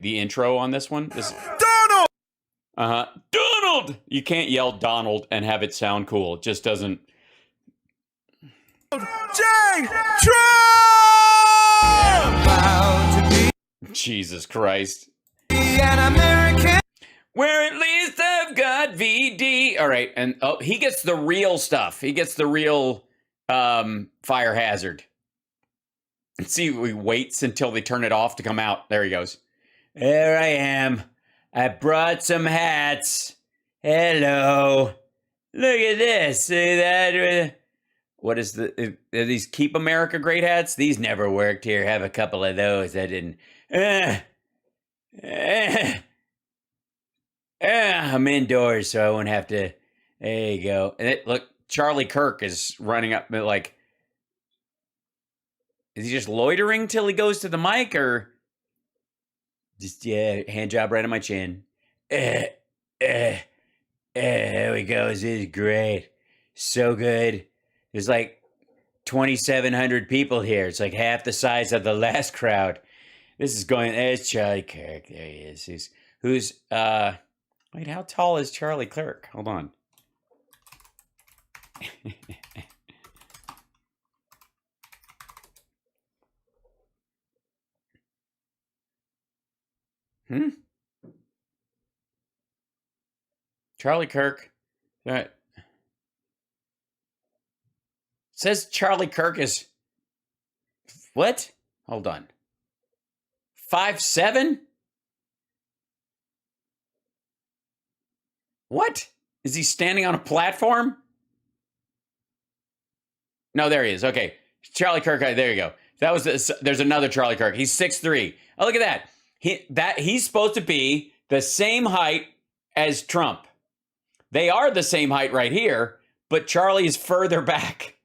the intro on this one. Donald! Donald! You can't yell Donald and have it sound cool. It just doesn't. J. Trump! Jesus Christ. An American. Where at least I've got VD. All right, and he gets the real stuff. He gets the real fire hazard. Let's see, he waits until they turn it off to come out. There he goes. There I am. I brought some hats. Hello. Look at this. See that? What is are these Keep America Great hats? These never worked here. Have a couple of those. I didn't. I'm indoors, so I won't have to. There you go. And look, Charlie Kirk is running up. Like, is he just loitering till he goes to the mic, or just hand job right on my chin? There we go. This is great. So good. There's like 2,700 people here. It's like half the size of the last crowd. This is going. There's Charlie Kirk. There he is. Who's wait, how tall is Charlie Kirk? Hold on. Charlie Kirk. All right. Says Charlie Kirk is what? Hold on. 5'7"? What? Is he standing on a platform? No, there he is. Okay. Charlie Kirk, there you go. That was there's another Charlie Kirk. He's 6'3". Oh, look at that. He's supposed to be the same height as Trump. They are the same height right here, but Charlie is further back.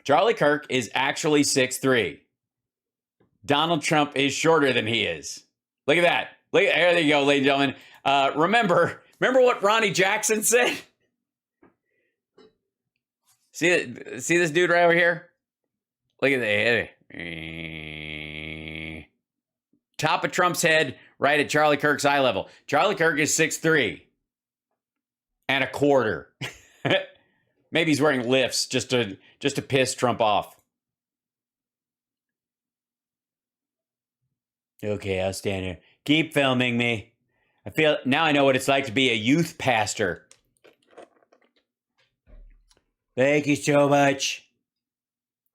Charlie Kirk is actually 6'3". Donald Trump is shorter than he is. Look at that. There you go, ladies and gentlemen. Remember what Ronnie Jackson said? See this dude right over here? Look at that. Top of Trump's head, right at Charlie Kirk's eye level. Charlie Kirk is 6'3" and a quarter. Maybe he's wearing lifts just to piss Trump off. Okay, I'll stand here. Keep filming me. Now I know what it's like to be a youth pastor. Thank you so much.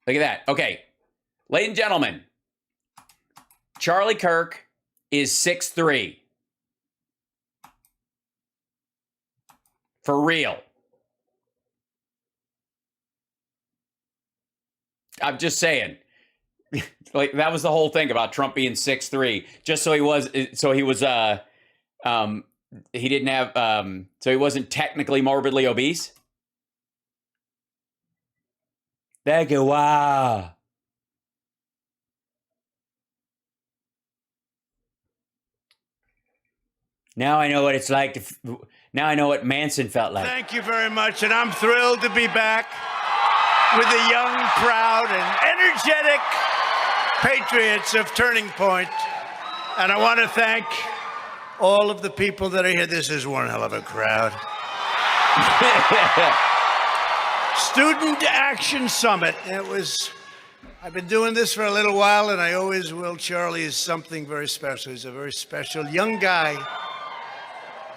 Look at that. Okay. Ladies and gentlemen, Charlie Kirk is 6'3". For real. I'm just saying. Like, that was the whole thing about Trump being 6'3", just so he wasn't technically morbidly obese. Thank you. Wow. Now I know what it's like now I know what Manson felt like. Thank you very much, and I'm thrilled to be back with the young, proud, and energetic patriots of Turning Point. And I want to thank all of the people that are here. This is one hell of a crowd. Student Action Summit. I've been doing this for a little while, and I always will. Charlie is something very special. He's a very special young guy.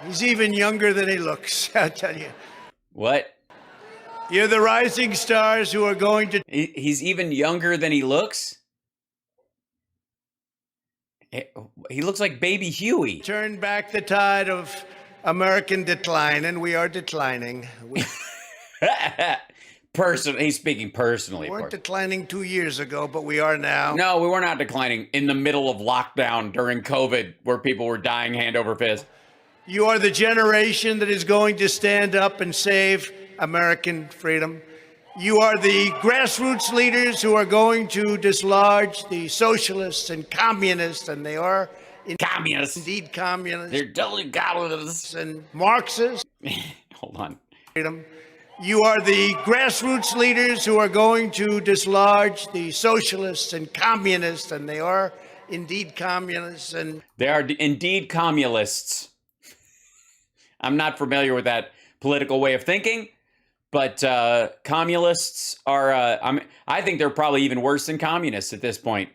He's even younger than he looks, I'll tell you. What? You're the rising stars who are going to... He's even younger than he looks? He looks like baby Huey. Turn back the tide of American decline, and we are declining. He's speaking personally. We weren't declining 2 years ago, but we are now. No, we were not declining in the middle of lockdown during COVID, where people were dying hand over fist. You are the generation that is going to stand up and save American freedom. You are the grassroots leaders who are going to dislodge the socialists and communists, and they are communists. Indeed communists. They're totally communists. And Marxists. Hold on. Freedom. You are the grassroots leaders who are going to dislodge the socialists and communists, and they are indeed communists, and They are indeed communists. I'm not familiar with that political way of thinking, but communists are. I think they're probably even worse than communists at this point,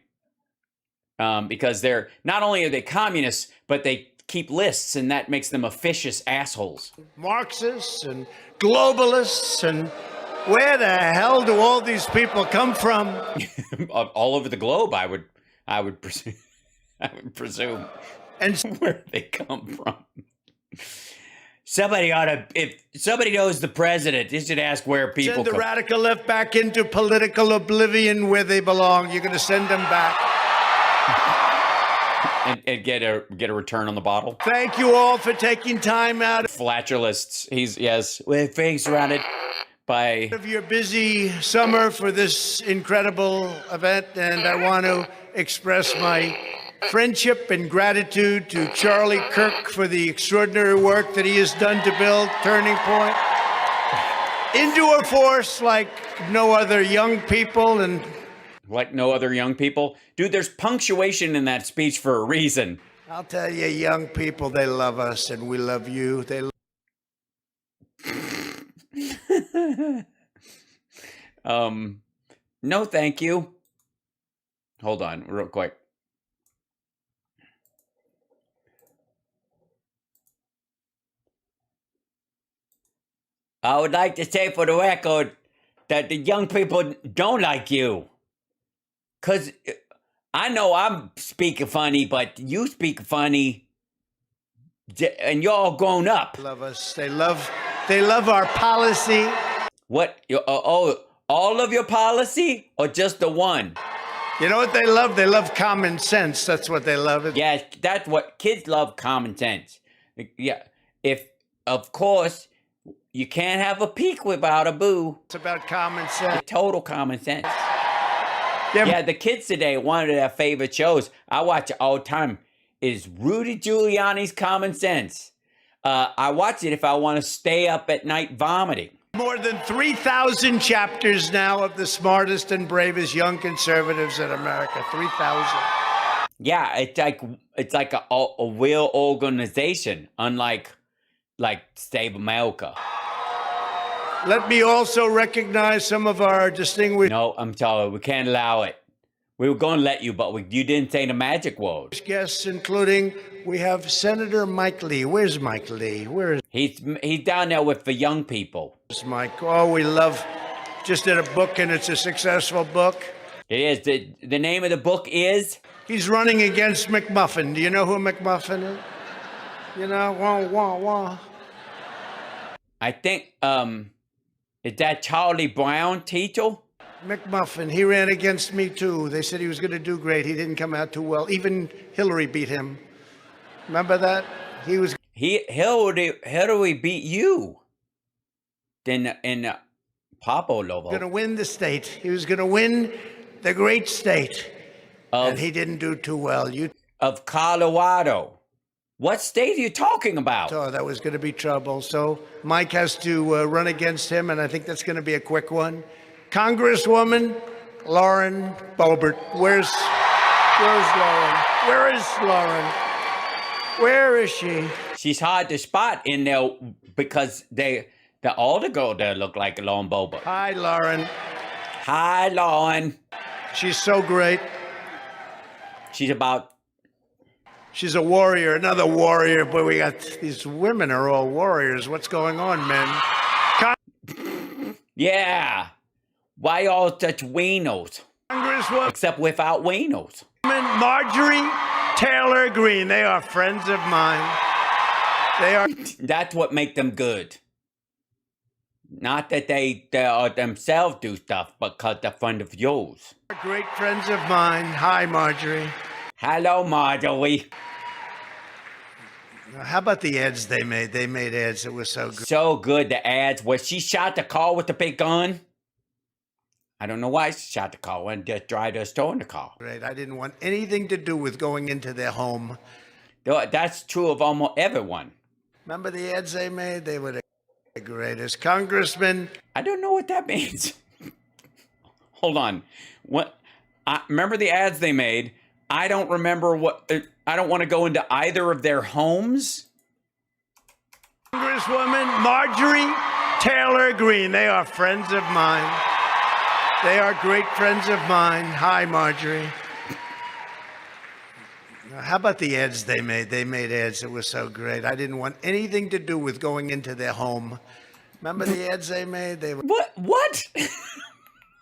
because they're not only are they communists, but they keep lists, and that makes them officious assholes. Marxists and globalists, and where the hell do all these people come from? All over the globe, I would presume. I would presume. And Where they come from. Somebody ought to, if somebody knows the president, they should ask where people send the come. radical left back into political oblivion where they belong. You're going to send them back. And get a return on the bottle. Thank you all for taking time out Flatulist. Yes, with being surrounded by. of your busy summer for this incredible event, and I want to express my friendship and gratitude to Charlie Kirk for the extraordinary work that he has done to build Turning Point into a force like no other young people. And Like no other young people. Dude, there's punctuation in that speech for a reason. I'll tell you, young people, they love us and we love you. They No, thank you. Hold on, real quick. I would like to say for the record that the young people don't like you. Because I know I'm speaking funny, but you speak funny, and you're all grown up. love us. They love our policy. What? All of your policy, or just the one? You know what they love? They love common sense. That's what they love. Yeah, that's what kids love. Common sense. Yeah, of course you can't have a peak without a boo. It's about common sense. Total common sense. Yeah, the kids today, one of their favorite shows I watch it all the time is Rudy Giuliani's Common Sense. I watch it if I want to stay up at night vomiting. More than 3,000 chapters now of the smartest and bravest young conservatives in America. 3,000. Yeah, it's like a real organization, unlike Save America. Let me also recognize some of our distinguished No, I'm sorry, we can't allow it. We were going to let you, but you didn't say the magic word. guests, including we have Senator Mike Lee. Where's Mike Lee? Where He's down there with the young people. is Mike? Oh, we love. Just did a book, and it's a successful book. It is. The name of the book is? He's running against McMuffin. Do you know who McMuffin is? You know, wah, wah, wah. I think, is that Charlie Brown, Tito? McMuffin, he ran against me too. They said he was going to do great. He didn't come out too well. Even Hillary beat him. Remember that? Hillary beat you. In Papa Lobo. Going to win the state. He was going to win the great state. And he didn't do too well. Of Colorado. What state are you talking about? thought that was going to be trouble. So Mike has to run against him, and I think that's going to be a quick one. Congresswoman Lauren Boebert. Where's Lauren? Where is Lauren? Where is she? She's hard to spot in there because all the girls there look like Lauren Boebert. Hi, Lauren. Hi, Lauren. She's so great. She's a warrior, another warrior. But we got these women are all warriors. What's going on, men? Yeah. Why all such wieners? Congresswoman Except without wieners. Marjorie Taylor Greene. They are friends of mine. They are. That's what make them good. Not that they are themselves do stuff, but because they're friends of yours. Great friends of mine. Hi, Marjorie. Hello, Marjorie. How about the ads they made? They made ads that were so good. So good, the ads. Where she shot the car with the big gun. I don't know why she shot the car and just tried to store in the car. Great. I didn't want anything to do with going into their home. That's true of almost everyone. Remember the ads they made? They were the greatest. Congressman. I don't know what that means. Hold on. What? Remember the ads they made I don't remember what. I don't want to go into either of their homes. Congresswoman Marjorie Taylor Greene. They are friends of mine. They are great friends of mine. Hi, Marjorie. How about the ads they made? They made ads that were so great. I didn't want anything to do with going into their home. Remember the ads they made? They were What?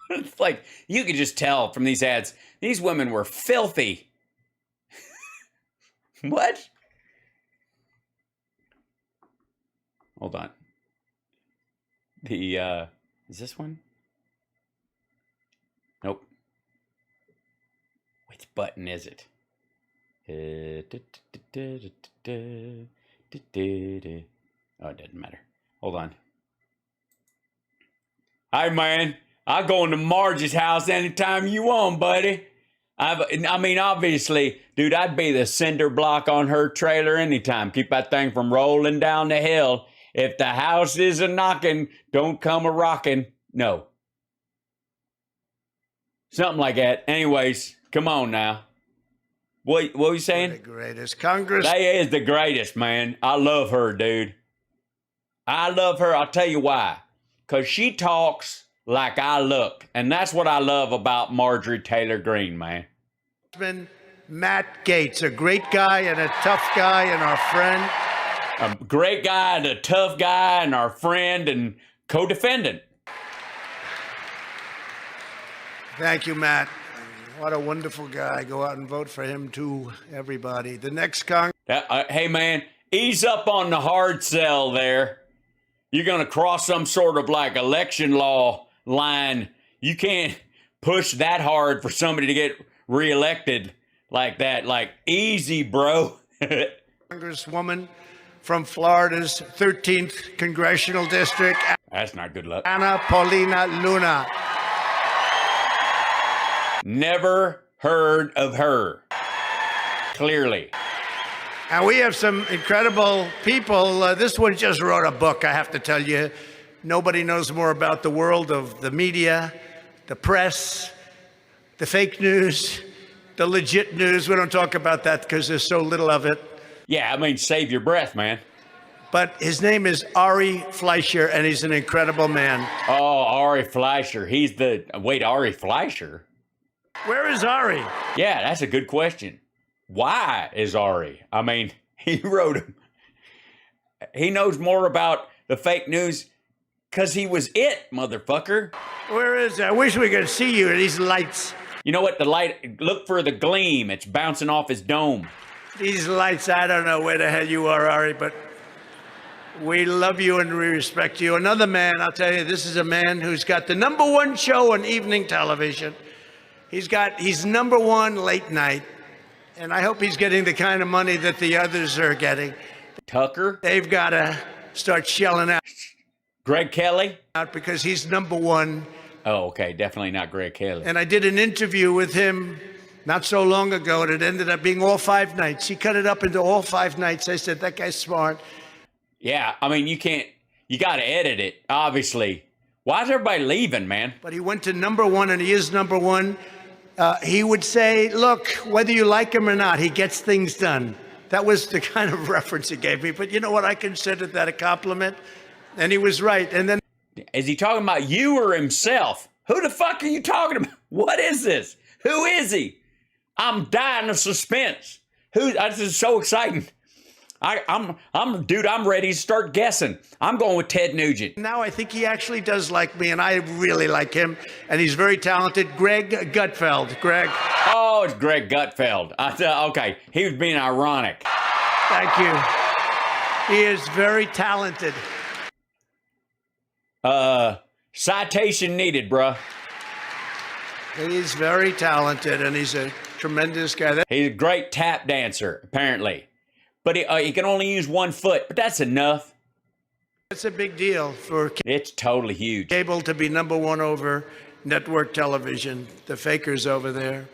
It's like, you could just tell from these ads, these women were filthy. What? Hold on. Is this one? Nope. Which button is it? Oh, it doesn't matter. Hold on. Hi, man. I'll go into Marge's house anytime you want, buddy. I mean, obviously, dude, I'd be the cinder block on her trailer anytime. Keep that thing from rolling down the hill. If the house is a knocking, don't come a rocking. No. Something like that. Anyways, come on now. What were you saying? the greatest. Congress. They is the greatest, man. I love her, dude. I love her. I'll tell you why. Because she talks like I look. And that's what I love about Marjorie Taylor Greene, man. Matt Gaetz, a great guy and a tough guy and our friend. A great guy and a tough guy and our friend and co-defendant. Thank you, Matt. What a wonderful guy. Go out and vote for him, too, everybody. The next Congress. Hey, man, ease up on the hard sell there. You're going to cross some sort of like election law line. You can't push that hard for somebody to get reelected like that. Like, easy, bro. Congresswoman from Florida's 13th Congressional District. That's not good luck. Anna Paulina Luna. Never heard of her. Clearly. And we have some incredible people. This one just wrote a book, I have to tell you. Nobody knows more about the world of the media, the press, the fake news, the legit news. We don't talk about that because there's so little of it. Yeah, I mean, save your breath, man. But his name is Ari Fleischer, and he's an incredible man. Oh, Ari Fleischer. Wait, Ari Fleischer? Where is Ari? Yeah, that's a good question. Why is Ari? I mean, he wrote him. He knows more about the fake news because he was it, motherfucker. Where is I wish we could see you in these lights. You know what? The light, look for the gleam. It's bouncing off his dome. These lights, I don't know where the hell you are, Ari, but we love you and we respect you. Another man, I'll tell you, this is a man who's got the #1 show on evening television. He's number one late night, and I hope he's getting the kind of money that the others are getting. Tucker? They've got to start shelling Greg Kelly? out because he's #1. Oh, okay. Definitely not Greg Kelly. And I did an interview with him not so long ago, and it ended up being all 5 nights. He cut it up into all 5 nights. I said, that guy's smart. Yeah, I mean, you got to edit it, obviously. Why is everybody leaving, man? But he went to #1, and he is #1. He would say, look, whether you like him or not, he gets things done. That was the kind of reference he gave me. But you know what? I considered that a compliment. And he was right. And then. Is he talking about you or himself? Who the fuck are you talking about? What is this? Who is he? I'm dying of suspense. This is so exciting. I'm ready to start guessing. I'm going with Ted Nugent. Now I think he actually does like me, and I really like him. And he's very talented. Greg Gutfeld. Greg. Oh, it's Greg Gutfeld. Okay, he was being ironic. Thank you. He is very talented. Citation needed, bruh. He's very talented, and he's a tremendous guy. He's a great tap dancer, apparently. But he can only use one foot, but that's enough. That's a big deal for It's totally huge. cable to be #1 over network television. The fakers over there.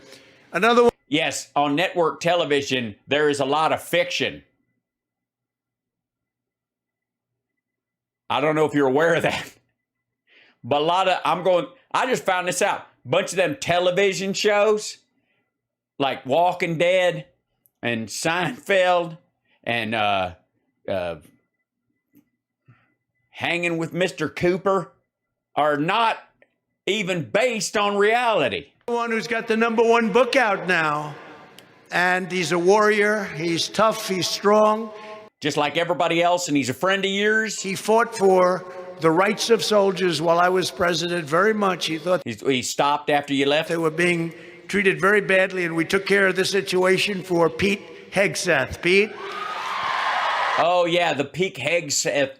Another one. Yes, on network television, there is a lot of fiction. I don't know if you're aware of that. But I just found this out. A bunch of them television shows, like Walking Dead and Seinfeld and Hanging with Mr. Cooper are not even based on reality. The one who's got the #1 book out now. And he's a warrior. He's tough. He's strong. Just like everybody else, and he's a friend of yours. He fought for the rights of soldiers while I was president very much. He thought He stopped after you left. they were being treated very badly, and we took care of the situation for Pete Hegseth. Pete? Oh, yeah, the Pete Hegseth.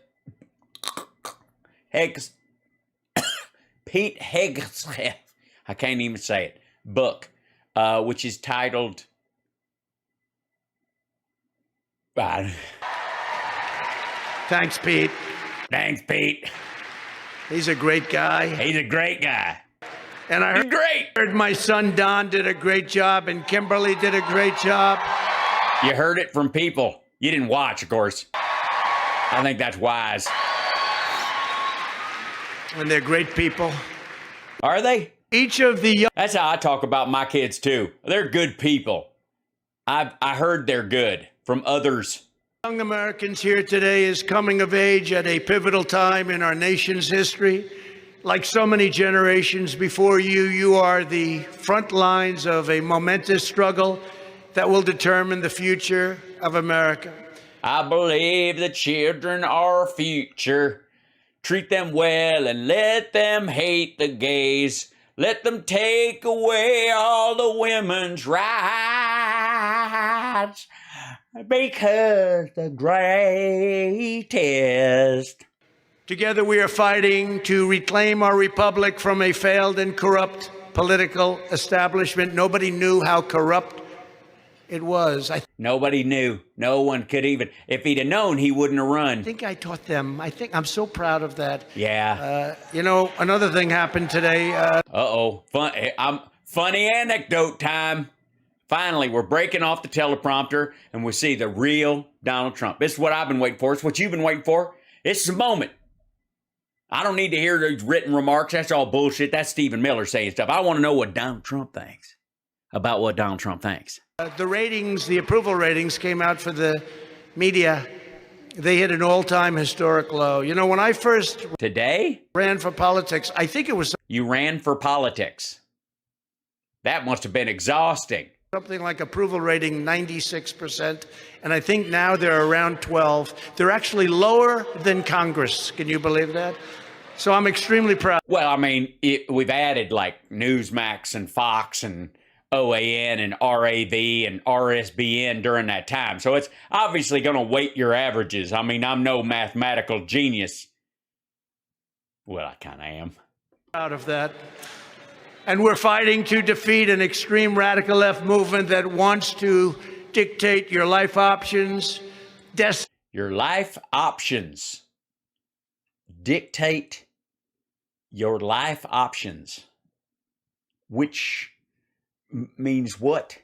Pete Hegseth. I can't even say it. Book, which is titled... Thanks, Pete. Thanks, Pete. He's a great guy. He's a great guy. And I He's great. heard my son Don did a great job, and Kimberly did a great job. You heard it from people. You didn't watch, of course. I think that's wise. And they're great people. Are they? Each of the young That's how I talk about my kids, too. They're good people. I heard they're good from others. young Americans here today is coming of age at a pivotal time in our nation's history. Like so many generations before you, you are the front lines of a momentous struggle that will determine the future of America. I believe the children are our future. Treat them well and let them hate the gays. Let them take away all the women's rights. Because the greatest. Together we are fighting to reclaim our republic from a failed and corrupt political establishment. Nobody knew how corrupt it was. I Nobody knew. No one could even. If he'd have known, he wouldn't have run. think I taught them. I'm so proud of that. Yeah. Another thing happened today. Uh-oh. Funny anecdote time. Finally, we're breaking off the teleprompter, and we see the real Donald Trump. This is what I've been waiting for. It's what you've been waiting for. It's the moment. I don't need to hear those written remarks. That's all bullshit. That's Stephen Miller saying stuff. I want to know what Donald Trump thinks about what Donald Trump thinks. The ratings, the approval ratings came out for the media. They hit an all-time historic low. You know, when I first Today, ran for politics, I think it was you ran for politics. That must have been exhausting. something like approval rating 96%, and I think now they're around 12. They're actually lower than Congress. Can you believe that? So I'm extremely proud. Well, I mean, we've added like Newsmax and Fox and OAN and RAV and RSBN during that time. So it's obviously going to weight your averages. I mean, I'm no mathematical genius. Well, I kind of am. Proud of that. And we're fighting to defeat an extreme radical left movement that wants to dictate your life options, Your life options. Dictate your life options. Which means what?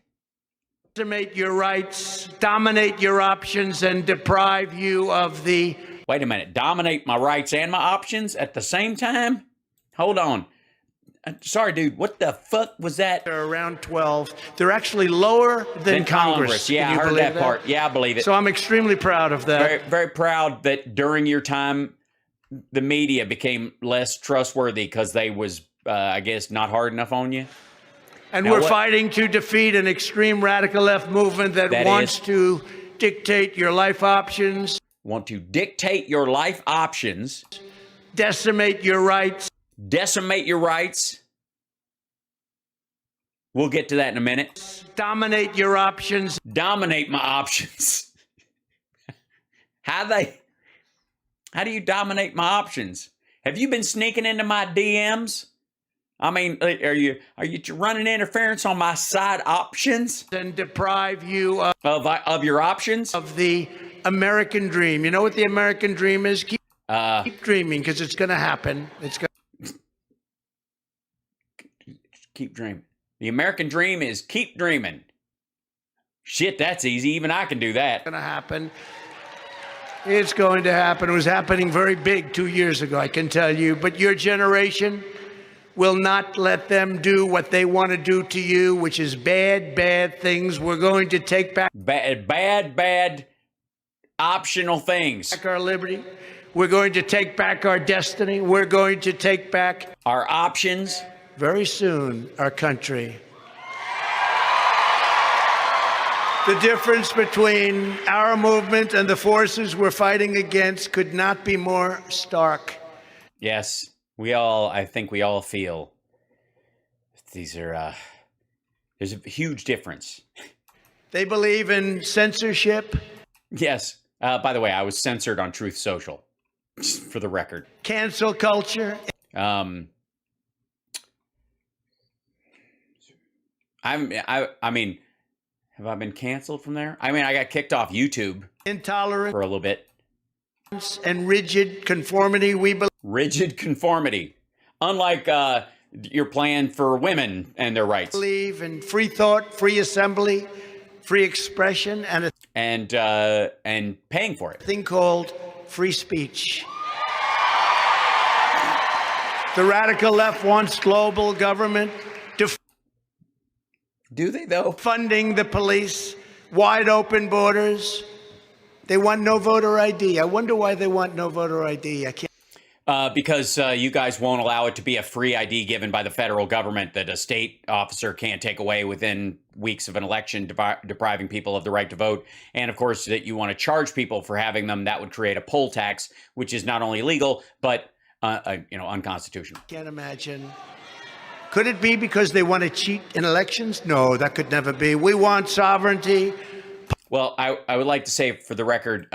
decimate your rights, dominate your options, and deprive you of the... Wait a minute. Dominate my rights and my options at the same time? Hold on. Sorry, dude. What the fuck was that? They're around 12. They're actually lower than Congress. Yeah, I Can you heard believe that part. Yeah, I believe it. So I'm extremely proud of that. Very, very proud that during your time, the media became less trustworthy because they was, I guess, not hard enough on you. And Now we're what- fighting to defeat an extreme radical left movement that wants to dictate your life options, Want to dictate your life options, decimate your rights, decimate your rights. We'll get to that in a minute. dominate your options, Dominate my options. How do you dominate my options? Have you been sneaking into my DMs? I mean, are you running interference on my side options and deprive you of your options? of the American dream. You know what the American dream is? Keep dreaming, because it's going to happen. It's going Keep dreaming. The American dream is keep dreaming. Shit, that's easy. Even I can do that. to happen. It's going to happen. It was happening very big 2 years ago, I can tell you. But your generation will not let them do what they want to do to you, which is bad, bad things. We're going to take back Bad optional things. our liberty. We're going to take back our destiny. We're going to take back, Our options. very soon, our country. The difference between our movement and the forces we're fighting against could not be more stark. Yes, I think we all feel these are, there's a huge difference. They believe in censorship, Yes. By the way, I was censored on Truth Social, for the record. cancel culture, I mean, have I been canceled from there? I mean, I got kicked off YouTube intolerance, for a little bit. and rigid conformity. We Rigid conformity. Unlike your plan for women and their rights. believe in free thought, free assembly, free expression, and a And paying for it. thing called free speech. The radical left wants global government Do they, though? funding the police, wide open borders. They want no voter ID. I wonder why they want no voter ID. I can't. Because you guys won't allow it to be a free ID given by the federal government that a state officer can't take away within weeks of an election, depriving people of the right to vote. And of course, that you want to charge people for having them. That would create a poll tax, which is not only illegal, but unconstitutional. Can't imagine. Could it be because they want to cheat in elections? No, that could never be. We want sovereignty. Well, I would like to say for the record,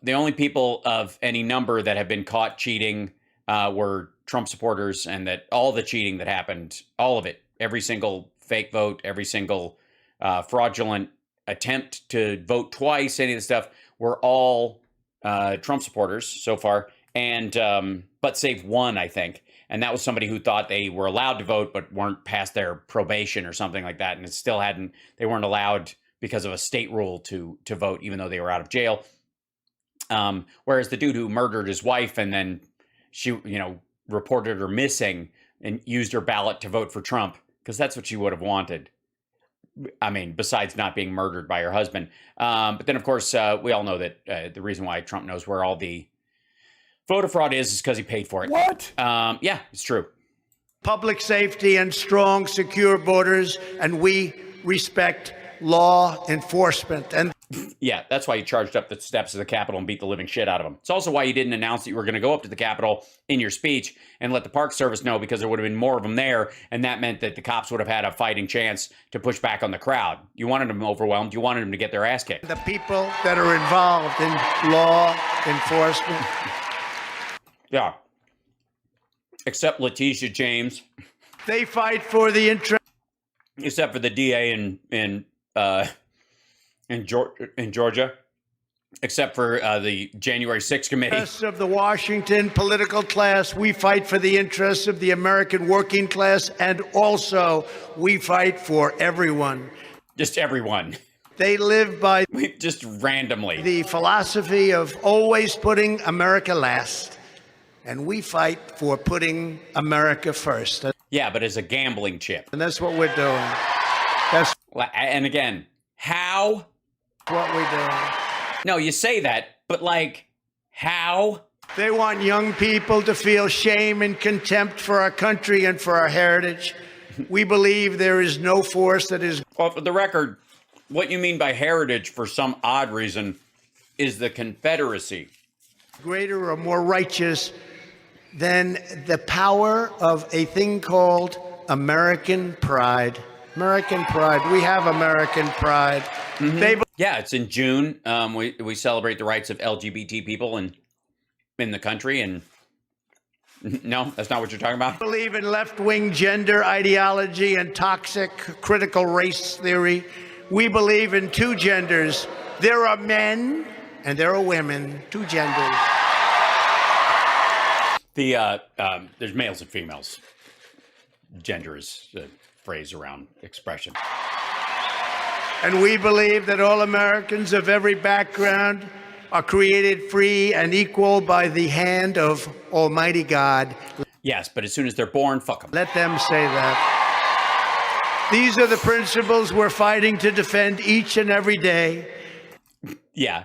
the only people of any number that have been caught cheating were Trump supporters, and that all the cheating that happened, all of it, every single fake vote, every single fraudulent attempt to vote twice, any of the stuff, were all Trump supporters so far, and but save one, I think. And that was somebody who thought they were allowed to vote but weren't past their probation or something like that, and it still they weren't allowed because of a state rule to vote, even though they were out of jail. Whereas the dude who murdered his wife and then she, reported her missing and used her ballot to vote for Trump, because that's what she would have wanted. I mean, besides not being murdered by her husband. But then, of course, we all know that the reason why Trump knows where all the voter fraud is because he paid for it. What? Yeah, it's true. Public safety and strong, secure borders, and we respect law enforcement. And Yeah, that's why you charged up the steps of the Capitol and beat the living shit out of them. It's also why you didn't announce that you were going to go up to the Capitol in your speech and let the Park Service know, because there would have been more of them there, and that meant that the cops would have had a fighting chance to push back on the crowd. You wanted them overwhelmed. You wanted them to get their ass kicked. the people that are involved in law enforcement. Yeah. Except Letitia James. They fight for the interest Except for the DA in Georgia. Except for the January 6th committee. of the Washington political class. We fight for the interests of the American working class, and also we fight for everyone. Just everyone. They live by Just randomly. the philosophy of always putting America last, and we fight for putting America first. Yeah, but as a gambling chip. And that's what we're doing. That's And again, how? what we're doing. No, you say that, but how? They want young people to feel shame and contempt for our country and for our heritage. We believe there is no force that is Well, for the record, what you mean by heritage, for some odd reason, is the Confederacy. greater or more righteous than the power of a thing called American pride. American pride. We have American pride. They Yeah, it's in June. We celebrate the rights of LGBT people in the country. And no, that's not what you're talking about. believe in left-wing gender ideology and toxic critical race theory. We believe in two genders. There are men and there are women, two genders. There's males and females. Gender is a phrase around expression. And we believe that all Americans of every background are created free and equal by the hand of Almighty God. Yes, but as soon as they're born, fuck them. Let them say that. These are the principles we're fighting to defend each and every day. Yeah,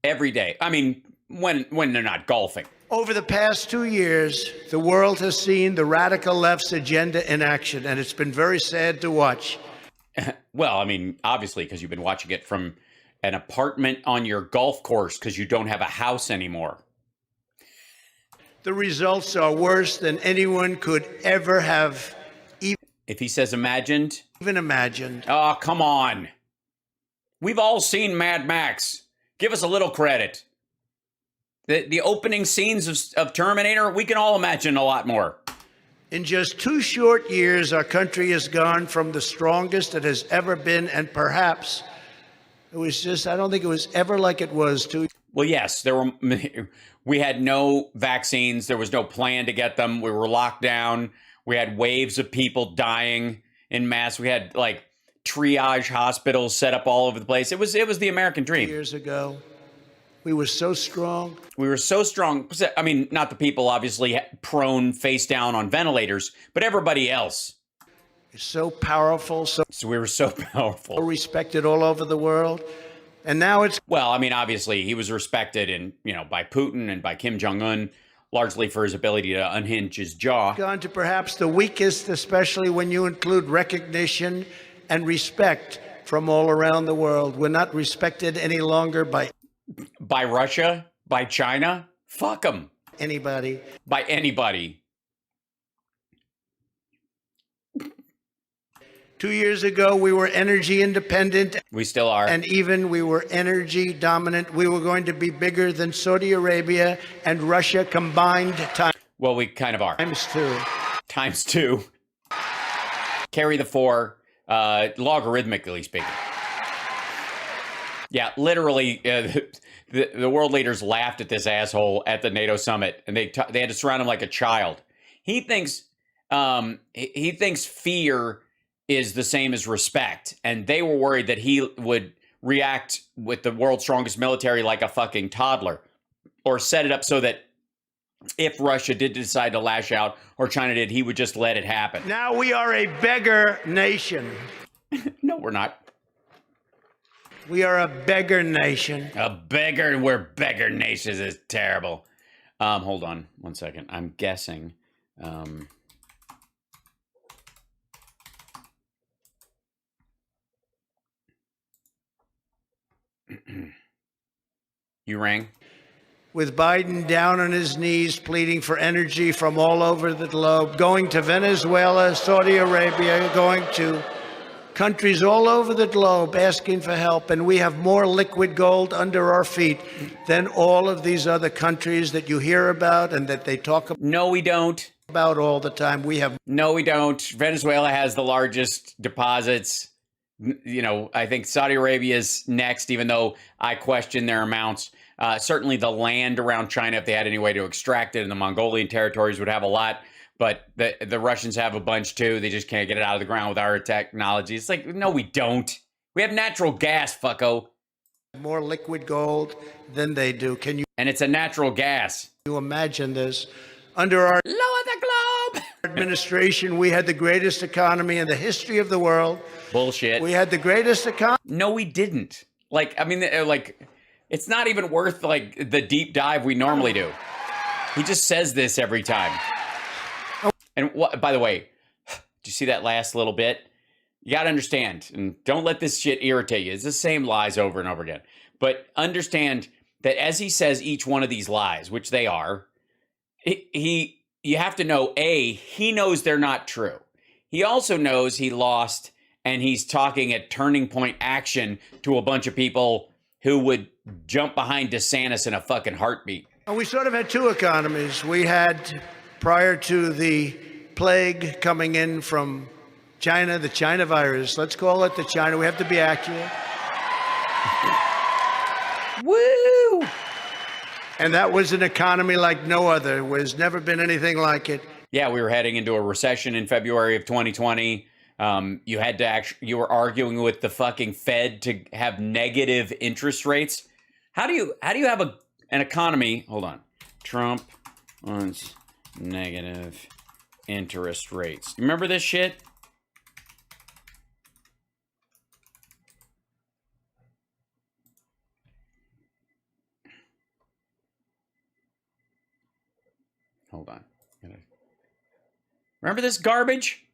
every day. I mean, when they're not golfing. Over the past 2 years, the world has seen the radical left's agenda in action, and it's been very sad to watch. Well, I mean, obviously, because you've been watching it from an apartment on your golf course because you don't have a house anymore. The results are worse than anyone could ever have If he says imagined. even imagined. Oh, come on. We've all seen Mad Max. Give us a little credit. The opening scenes of Terminator, we can all imagine a lot more. In just 2 short years, our country has gone from the strongest it has ever been, and perhaps it was just, I don't think it was ever like it was 2. Well, yes, we had no vaccines. There was no plan to get them. We were locked down. We had waves of people dying in mass. We had like triage hospitals set up all over the place. It was the American dream. Years ago, we were so strong. We were so strong. I mean, not the people obviously prone face down on ventilators, but everybody else. So powerful, so we were so powerful. respected all over the world. And now it's Well, I mean, obviously he was respected by Putin and by Kim Jong-un, largely for his ability to unhinge his jaw. gone to perhaps the weakest, especially when you include recognition and respect from all around the world. We're not respected any longer by Russia, by China, fuck them. anybody. By anybody. 2 years ago, we were energy independent, We still are. and even we were energy dominant. We were going to be bigger than Saudi Arabia and Russia combined Well, we kind of are. times 2. Times 2. Carry the 4, logarithmically speaking. Yeah, literally, the world leaders laughed at this asshole at the NATO summit, and they had to surround him like a child. He thinks fear is the same as respect, and they were worried that he would react with the world's strongest military like a fucking toddler, or set it up so that if Russia did decide to lash out or China did, he would just let it happen. Now we are a beggar nation. No, we're not. We are a beggar nation. A beggar, we're beggar nations is terrible. Hold on 1 second. I'm guessing. You rang? With Biden down on his knees pleading for energy from all over the globe, going to Venezuela, Saudi Arabia, going to countries all over the globe asking for help. And we have more liquid gold under our feet than all of these other countries that you hear about and that they talk No, we don't. about all the time. We have No, we don't. Venezuela has the largest deposits. I think Saudi Arabia is next, even though I question their amounts. Certainly the land around China, if they had any way to extract it, and the Mongolian territories would have a lot. But the Russians have a bunch too. They just can't get it out of the ground with our technology. It's like, no, we don't. We have natural gas, fucko. more liquid gold than they do. Can you And it's a natural gas. imagine this? Under our Lower the globe. administration, we had the greatest economy in the history of the world. Bullshit. We had the greatest economy. No, we didn't. It's not even worth the deep dive we normally do. He just says this every time. And by the way, do you see that last little bit? You got to understand, and don't let this shit irritate you. It's the same lies over and over again. But understand that as he says each one of these lies, which they are, you have to know, A, he knows they're not true. He also knows he lost, and he's talking at turning point action to a bunch of people who would jump behind DeSantis in a fucking heartbeat. And we sort of had two economies. We had, prior to the plague coming in from China, the China virus. Let's call it the China. We have to be accurate. Woo! And that was an economy like no other. There's never been anything like it. Yeah, we were heading into a recession in February of 2020. You were arguing with the fucking Fed to have negative interest rates. How do you have an economy? Hold on. Trump wants negative interest rates. You remember this shit? Hold on. Remember this garbage?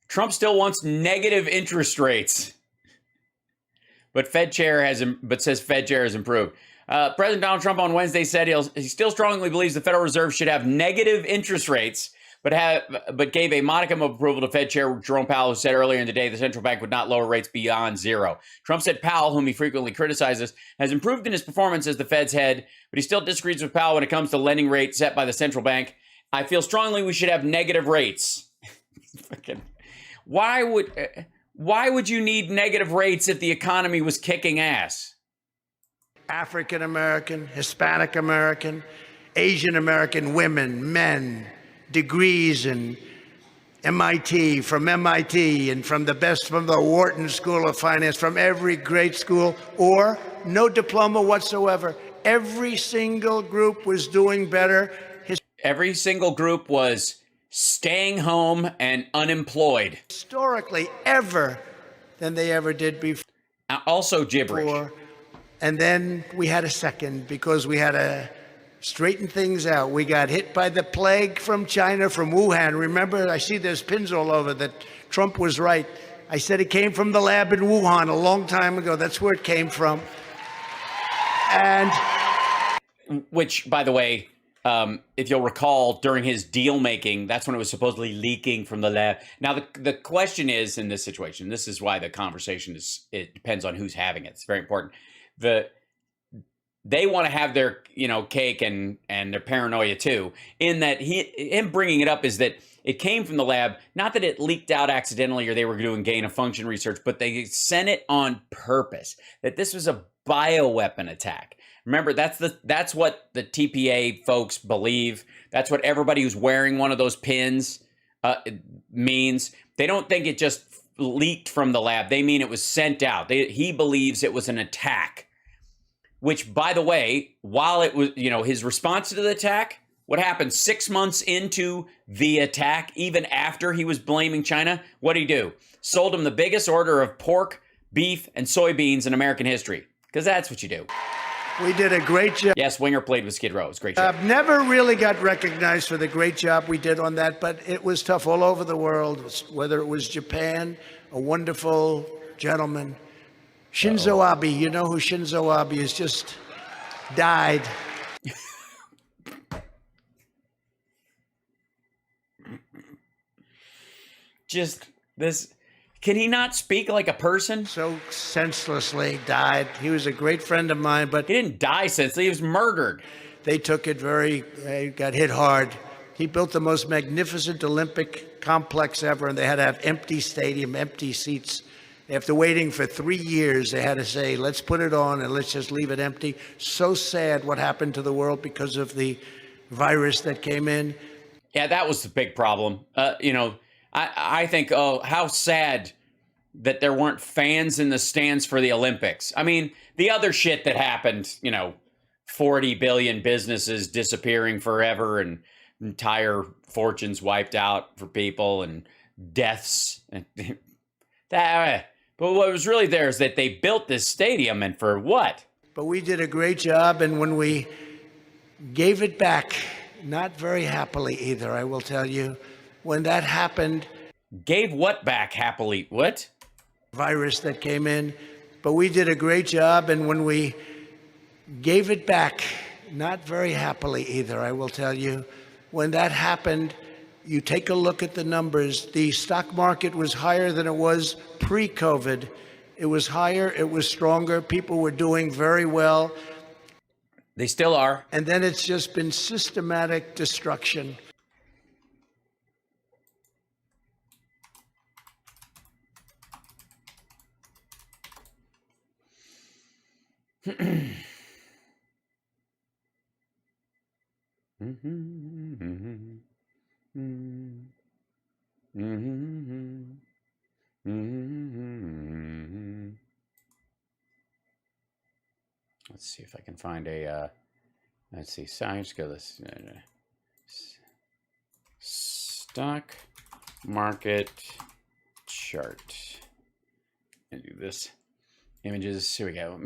Trump still wants negative interest rates. But says Fed chair has improved. President Donald Trump on Wednesday said he still strongly believes the Federal Reserve should have negative interest rates, but gave a modicum of approval to Fed Chair Jerome Powell, who said earlier in the day the central bank would not lower rates beyond zero. Trump said Powell, whom he frequently criticizes, has improved in his performance as the Fed's head, but he still disagrees with Powell when it comes to lending rates set by the central bank. I feel strongly we should have negative rates. Why would you need negative rates if the economy was kicking ass? African American, Hispanic American, Asian American women, men, degrees in MIT, and from the best from the Wharton School of Finance, from every great school, or no diploma whatsoever. Every single group was doing better. Every single group was staying home and unemployed. Historically, ever than they ever did before. Also gibberish. And then we had a second because we had to straighten things out. We got hit by the plague from China, from Wuhan. Remember, I see there's pins all over that Trump was right. I said it came from the lab in Wuhan a long time ago. That's where it came from. And which, by the way, if you'll recall, during his deal making, that's when it was supposedly leaking from the lab. Now, the question is, in this situation, this is why the conversation it depends on who's having it. It's very important. They want to have their cake and their paranoia too. In that him bringing it up is that it came from the lab, not that it leaked out accidentally or they were doing gain of function research, but they sent it on purpose. That this was a bioweapon attack. Remember, that's what the TPA folks believe. That's what everybody who's wearing one of those pins means. They don't think it just leaked from the lab. They mean it was sent out. He believes it was an attack. Which, by the way, while it was, his response to the attack, what happened 6 months into the attack, even after he was blaming China, what did he do? Sold him the biggest order of pork, beef, and soybeans in American history. Because that's what you do. We did a great job. Yes, Winger played with Skid Row. It was a great job. Never really got recognized for the great job we did on that, but it was tough all over the world, whether it was Japan, a wonderful gentleman. Shinzo Abe, you know who Shinzo Abe is, just died. Just this. Can he not speak like a person? So senselessly died. He was a great friend of mine, but he didn't die senselessly. He was murdered. They took it they got hit hard. He built the most magnificent Olympic complex ever, and they had to have empty stadium, empty seats. After waiting for 3 years, they had to say, let's put it on and let's just leave it empty. So sad what happened to the world because of the virus that came in. Yeah, that was the big problem. I think, how sad that there weren't fans in the stands for the Olympics. I mean, the other shit that happened, 40 billion businesses disappearing forever and entire fortunes wiped out for people and deaths. And but what was really there is that they built this stadium, and for what? But we did a great job, and when we gave it back, not very happily either, I will tell you, when that happened. Gave what back happily? What? Virus that came in. But we did a great job, and when we gave it back, not very happily either, I will tell you, when that happened, you take a look at the numbers. The stock market was higher than it was pre-COVID. It was higher. It was stronger. People were doing very well. They still are. And then it's just been systematic destruction. Let's see if I can find a, let's see, let's go this. Stock market chart. And do this. Images, here we go.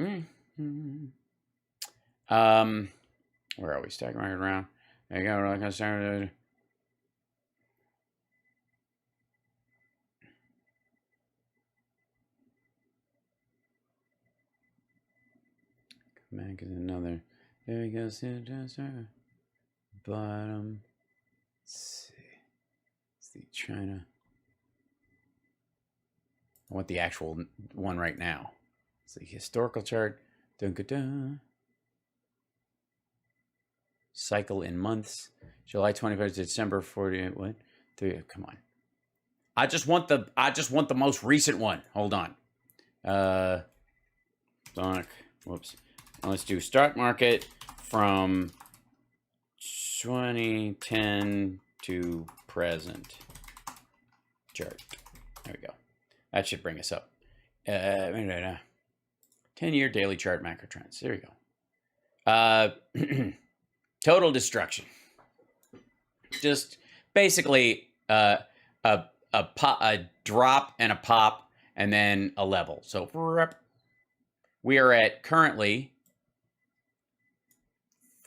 Where are we? Stock market around. There you go. We're going to start. Back is another. There we go. Bottom. Let's see. It's the China. I want the actual one right now. It's the historical chart. Dun-ga-dun. Cycle in months. July 21st to December 48. What? 3. Come on. I just want the most recent one. Hold on. Stock. Whoops. Let's do stock market from 2010 to present chart. There we go. That should bring us up. 10-year daily chart macro trends. There we go. Total destruction. Just basically a drop and a pop and then a level. So we are at currently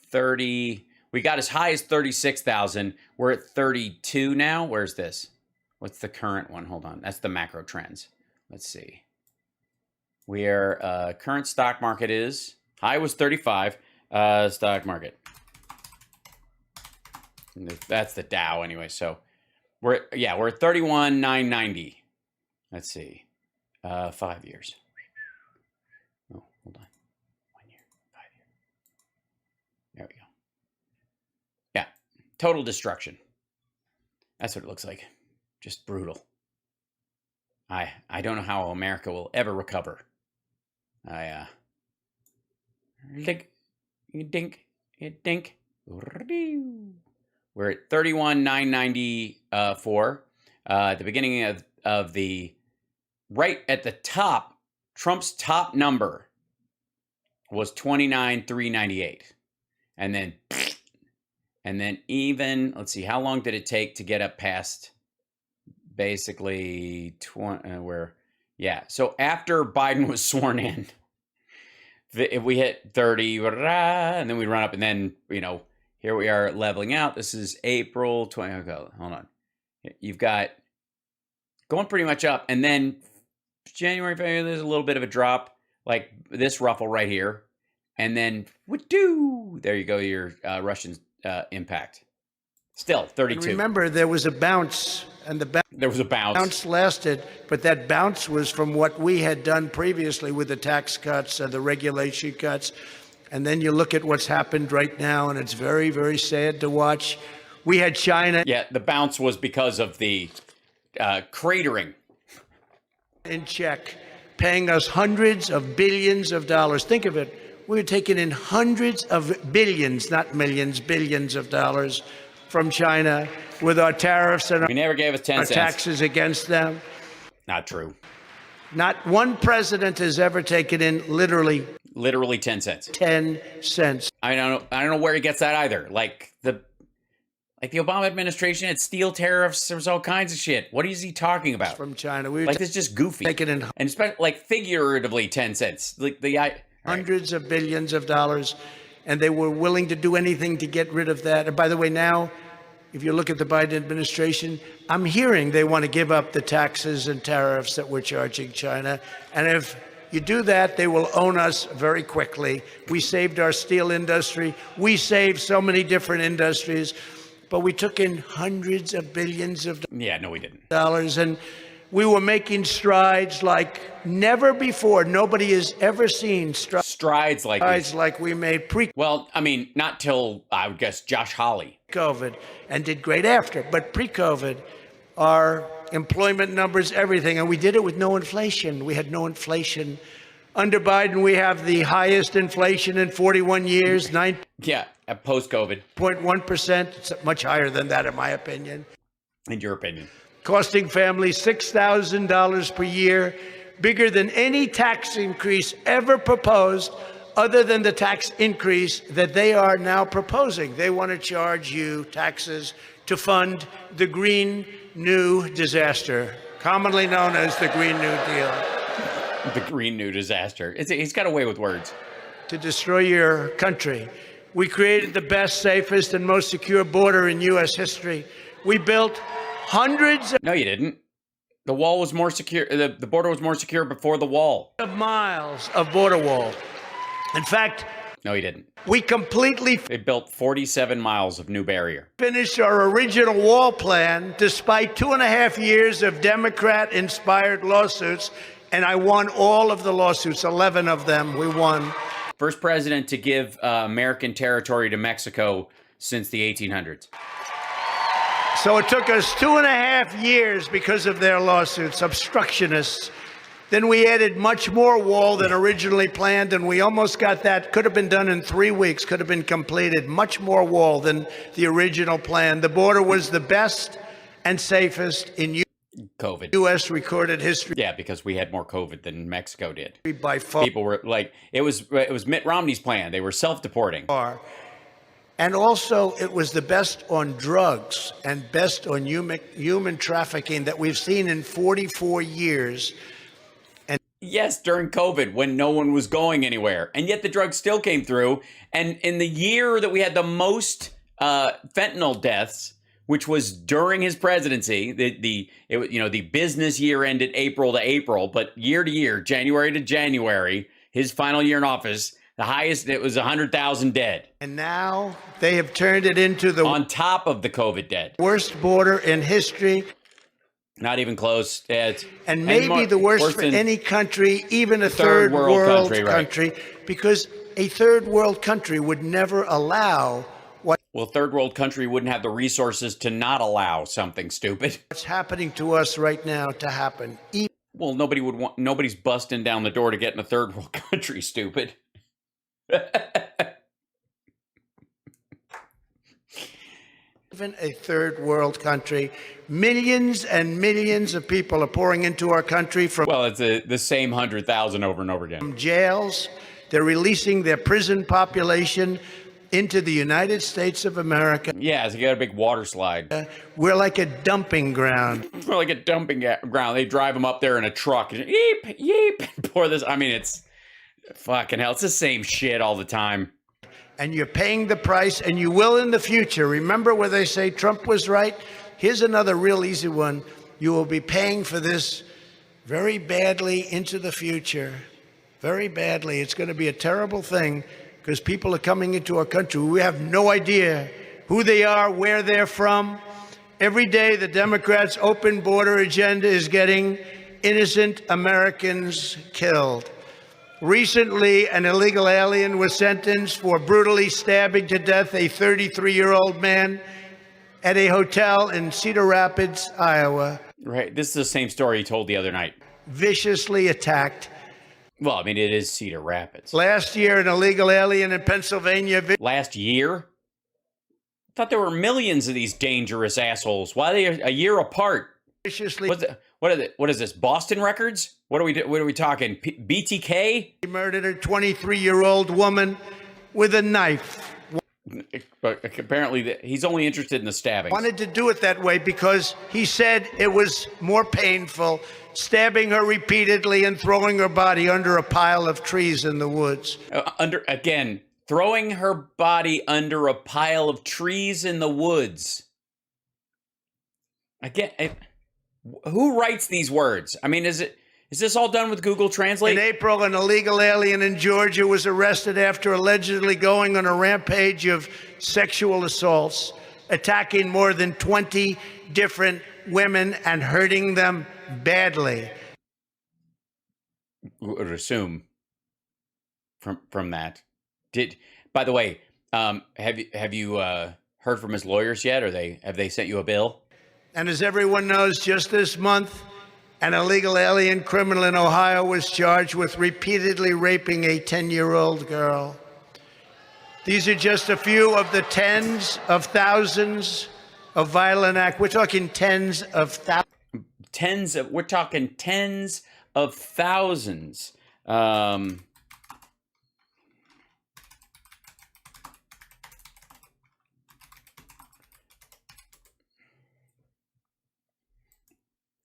30. We got as high as 36,000. We're at 32 now. Where's this? What's the current one? Hold on. That's the macro trends. Let's see. We are current stock market is high was 35. Stock market. That's the Dow anyway. So we're at 31,990. Let's see. 5 years. Oh, hold on. 1 year, 5 years. There we go. Yeah. Total destruction. That's what it looks like. Just brutal. I don't know how America will ever recover. Dink. We're at 31,994. At the beginning of the, right at the top, Trump's top number was 29,398. And then even, let's see, how long did it take to get up past basically 20, so after Biden was sworn in, if we hit 30, and then we run up, and then, here we are leveling out. This is April 20. Okay, hold on. You've got going pretty much up, and then January, February, there's a little bit of a drop, like this ruffle right here, and then there you go, your Russian impact. Still 32. And remember, there was a bounce, and there was a bounce. Bounce lasted, but that bounce was from what we had done previously with the tax cuts and the regulation cuts. And then you look at what's happened right now, and it's very, very sad to watch. We had China. Yeah, the bounce was because of the cratering. In check, paying us hundreds of billions of dollars. Think of it. We were taking in hundreds of billions, not millions, billions of dollars from China with our tariffs and we never gave us 10 our cents. Taxes against them. Not true. Not one president has ever taken in literally 10 cents. 10 cents. I don't know where he gets that either. Like the Obama administration had steel tariffs. There was all kinds of shit. What is he talking about? From China. It's just goofy. Taking in and figuratively 10 cents. Hundreds of billions of dollars, and they were willing to do anything to get rid of that. And by the way, now, if you look at the Biden administration, I'm hearing they want to give up the taxes and tariffs that we're charging China. And if you do that, they will own us very quickly. We saved our steel industry. We saved so many different industries, but we took in hundreds of billions of dollars. Yeah, no, we didn't. And we were making strides like never before. Nobody has ever seen strides like we made Well, I mean, not till, I would guess, Josh Hawley. COVID, and did great after. But pre-COVID, our employment numbers, everything, and we did it with no inflation. We had no inflation. Under Biden, we have the highest inflation in 41 years, 9. Yeah, post-COVID. 0.1%. It's much higher than that, in my opinion. In your opinion. Costing families $6,000 per year, bigger than any tax increase ever proposed other than the tax increase that they are now proposing. They want to charge you taxes to fund the Green New disaster, commonly known as the Green New Deal. The Green New disaster. He's got away with words. To destroy your country. We created the best, safest, and most secure border in U.S. history. We built hundreds No, you didn't. The wall was more secure. The border was more secure before the wall. of miles of border wall. In fact, No, he didn't. we completely They built 47 miles of new barrier. finished our original wall plan despite 2.5 years of Democrat-inspired lawsuits, and I won all of the lawsuits, 11 of them we won. First president to give American territory to Mexico since the 1800s. So it took us 2.5 years because of their lawsuits, obstructionists. Then we added much more wall than originally planned, and we almost got that. Could have been done in 3 weeks, could have been completed. Much more wall than the original plan. The border was the best and safest in COVID. U.S. recorded history Yeah, because we had more COVID than Mexico did. by far. People were like, it was Mitt Romney's plan. They were self-deporting. And also, it was the best on drugs and best on human trafficking that we've seen in 44 years. Yes, during COVID, when no one was going anywhere. And yet the drugs still came through. And in the year that we had the most fentanyl deaths, which was during his presidency, the business year ended April to April, but year to year, January to January, his final year in office, the highest, it was 100,000 dead. And now they have turned it into the On top of the COVID dead. worst border in history. Not even close. And maybe the worst for than any country, even a third world country, because a third world country would never allow Well, third world country wouldn't have the resources to not allow something stupid. what's happening to us right now to happen. Well, nobody's busting down the door to get in a third world country, stupid. Even a third world country, millions and millions of people are pouring into our country from Well, it's the same 100,000 over and over again. jails. They're releasing their prison population into the United States of America. Yeah, so you got a big water slide. We're like a dumping ground. We're like a dumping ground. They drive them up there in a truck. And yeep, yeep. Pour this. I mean, it's fucking hell. It's the same shit all the time. And you're paying the price, and you will in the future. Remember where they say Trump was right? Here's another real easy one. You will be paying for this very badly into the future. Very badly. It's going to be a terrible thing because people are coming into our country. We have no idea who they are, where they're from. Every day, the Democrats' open border agenda is getting innocent Americans killed. Recently, an illegal alien was sentenced for brutally stabbing to death a 33-year-old man at a hotel in Cedar Rapids, Iowa. Right. This is the same story he told the other night. Viciously attacked. Well, I mean, it is Cedar Rapids. Last year, an illegal alien in Pennsylvania. Last year? I thought there were millions of these dangerous assholes. Why are they a year apart? Viciously What is this? Boston records? What are we talking? BTK? murdered a 23-year-old woman with a knife. But apparently he's only interested in the stabbing. Wanted to do it that way because he said it was more painful stabbing her repeatedly and throwing her body under a pile of trees in the woods. Throwing her body under a pile of trees in the woods. Who writes these words? I mean, is this all done with Google Translate? In April, an illegal alien in Georgia was arrested after allegedly going on a rampage of sexual assaults, attacking more than 20 different women and hurting them badly. Would assume from that. By the way, have you heard from his lawyers yet? Or have they sent you a bill? And as everyone knows, just this month, an illegal alien criminal in Ohio was charged with repeatedly raping a 10-year-old girl. These are just a few of the tens of thousands of violent acts. We're talking tens of thousands. We're talking tens of thousands.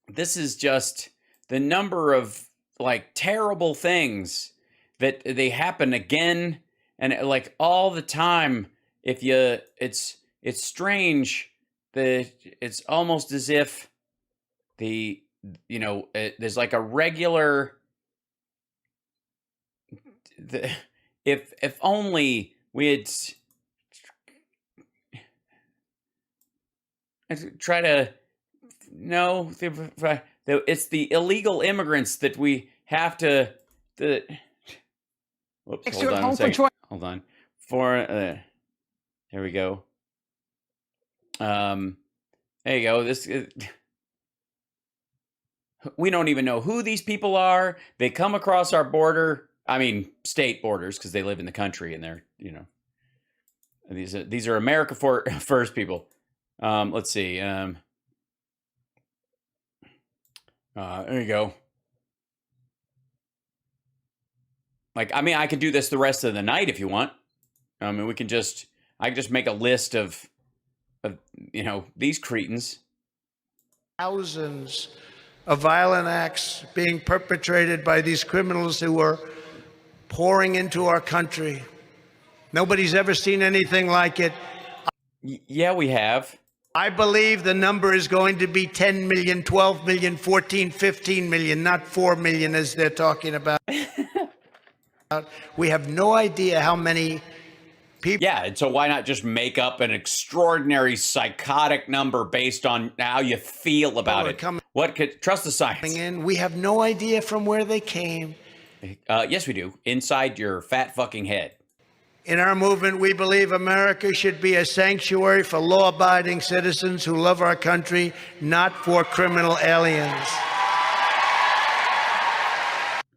this is just the number of like terrible things that they happen again and like all the time. If you, it's strange that it's almost as if the, there's like a regular, if only we had try to no, it's the illegal immigrants that we have to. Whoops, hold on a second. Hold on. There we go. There you go. We don't even know who these people are. They come across our border. I mean, state borders, because they live in the country, and they're these are America first people. Let's see. There you go. Like, I mean, I could do this the rest of the night if you want. I mean, I can just make a list of these cretins. Thousands of violent acts being perpetrated by these criminals who were pouring into our country. Nobody's ever seen anything like it. Yeah, we have. I believe the number is going to be 10 million, 12 million, 14, 15 million, not 4 million as they're talking about. We have no idea how many people. Yeah, and so why not just make up an extraordinary psychotic number based on how you feel about it? What could trust the science? We have no idea from where they came. Yes, we do. Inside your fat fucking head. In our movement, we believe America should be a sanctuary for law-abiding citizens who love our country, not for criminal aliens.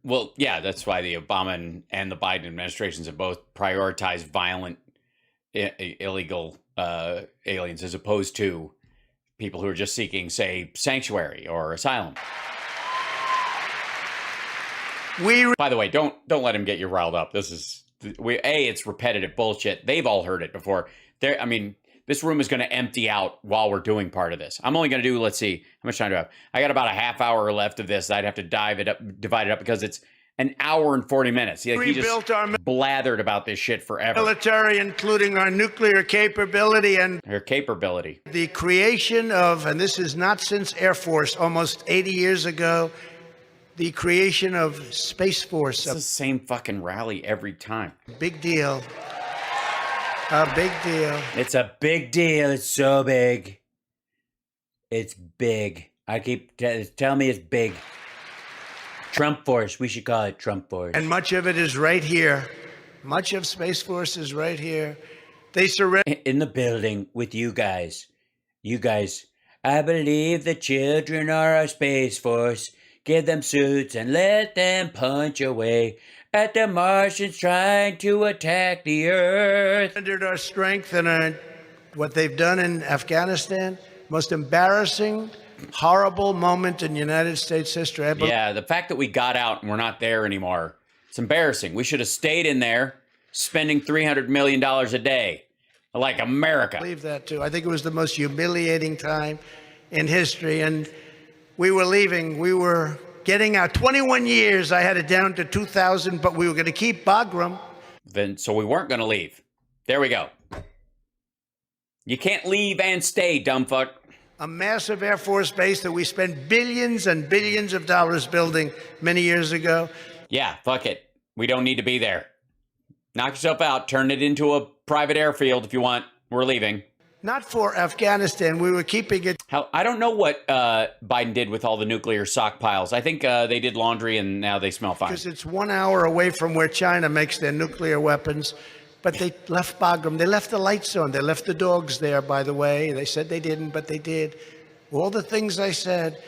Well, yeah, that's why the Obama and the Biden administrations have both prioritized violent, illegal aliens as opposed to people who are just seeking, say, sanctuary or asylum. By the way, don't let him get you riled up. This is it's repetitive bullshit. They've all heard it before. I mean, this room is going to empty out while we're doing part of this. I'm only going to do, let's see, how much time do I have? I got about a half hour left of this. I'd have to divide it up because it's an hour and 40 minutes. He just blathered about this shit forever. Military, including our nuclear capability and her capability. The creation of, and this is not since Air Force, almost 80 years ago, the creation of Space Force. It's the same fucking rally every time. Big deal. A big deal. It's a big deal. It's so big. It's big. I keep tell me it's big. Trump Force. We should call it Trump Force. And much of it is right here. Much of Space Force is right here. They surrender in the building with you guys. You guys. I believe the children are our Space Force. Give them suits and let them punch away at the Martians trying to attack the Earth. Surrendered our strength and what they've done in Afghanistan. Most embarrassing, horrible moment in United States history. Yeah, the fact that we got out and we're not there anymore, it's embarrassing. We should have stayed in there, spending $300 million a day, like America. I believe that too. I think it was the most humiliating time in history. And we were leaving. We were getting out. 21 years, I had it down to 2,000, but we were going to keep Bagram. So we weren't going to leave. There we go. You can't leave and stay, dumb fuck. A massive Air Force base that we spent billions and billions of dollars building many years ago. Yeah, fuck it. We don't need to be there. Knock yourself out. Turn it into a private airfield if you want. We're leaving. Not for Afghanistan. We were keeping it. I don't know what Biden did with all the nuclear stockpiles. I think they did laundry and now they smell fine. Because it's 1 hour away from where China makes their nuclear weapons. But they left Bagram. They left the lights on. They left the dogs there, by the way. They said they didn't, but they did. All the things I said,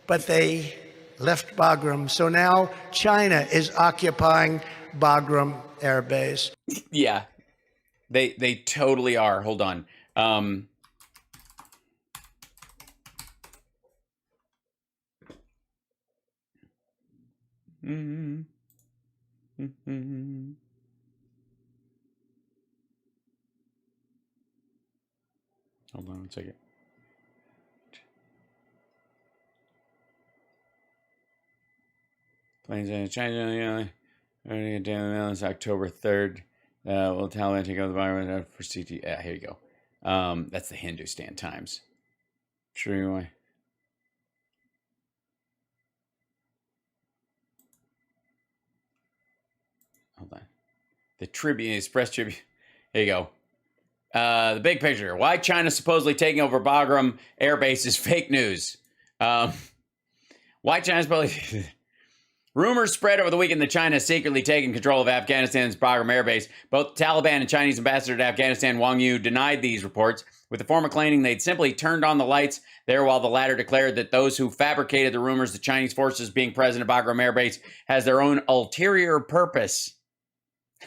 but they left Bagram. So now China is occupying Bagram Air Base. Yeah, they totally are. Hold on. Hold on one second. Planes in China. It's October 3rd. Will Taliban take over the virus for CT? Yeah, here you go. That's the Hindustan Times. True. Hold on. The Tribune, Express Tribune. Here you go. The big picture. Why China supposedly taking over Bagram Air Base is fake news. Why China's supposedly... Rumors spread over the weekend that China is secretly taking control of Afghanistan's Bagram Air Base. Both Taliban and Chinese ambassador to Afghanistan, Wang Yu, denied these reports, with the former claiming they'd simply turned on the lights there, while the latter declared that those who fabricated the rumors the Chinese forces being present at Bagram Air Base has their own ulterior purpose.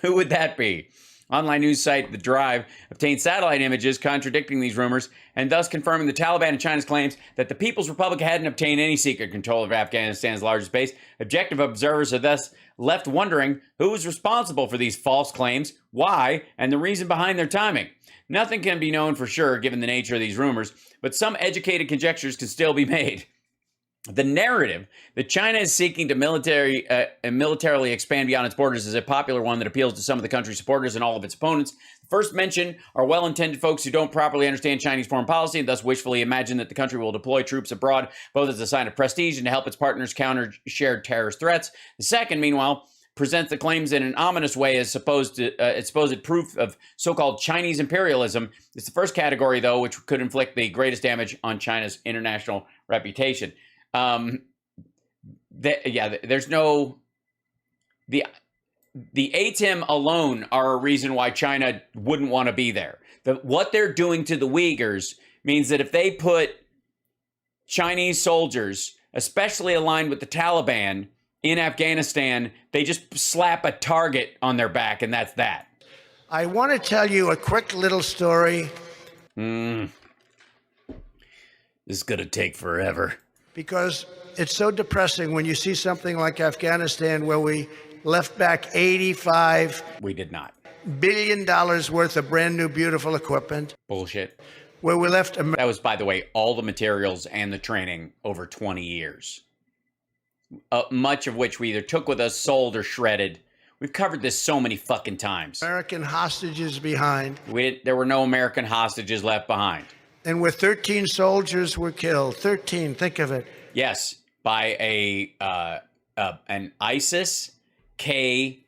Who would that be? Online news site The Drive obtained satellite images contradicting these rumors and thus confirming the Taliban and China's claims that the People's Republic hadn't obtained any secret control of Afghanistan's largest base. Objective observers are thus left wondering who was responsible for these false claims, why, and the reason behind their timing. Nothing can be known for sure given the nature of these rumors, but some educated conjectures can still be made. The narrative that China is seeking to militarily expand beyond its borders is a popular one that appeals to some of the country's supporters and all of its opponents. The first mention are well-intended folks who don't properly understand Chinese foreign policy and thus wishfully imagine that the country will deploy troops abroad, both as a sign of prestige and to help its partners counter shared terrorist threats. The second, meanwhile, presents the claims in an ominous way as supposed proof of so-called Chinese imperialism. It's the first category, though, which could inflict the greatest damage on China's international reputation. There's no... The ATIM alone are a reason why China wouldn't want to be there. What they're doing to the Uyghurs means that if they put Chinese soldiers, especially aligned with the Taliban, in Afghanistan, they just slap a target on their back, and that's that. I want to tell you a quick little story. This is going to take forever. Because it's so depressing when you see something like Afghanistan where we left back $85 We did not. billion worth of brand new, beautiful equipment. Bullshit. Where we left... That was, by the way, all the materials and the training over 20 years. Much of which we either took with us, sold, or shredded. We've covered this so many fucking times. American hostages behind. There were no American hostages left behind. And where 13 soldiers were killed. 13, think of it. Yes, by an ISIS-K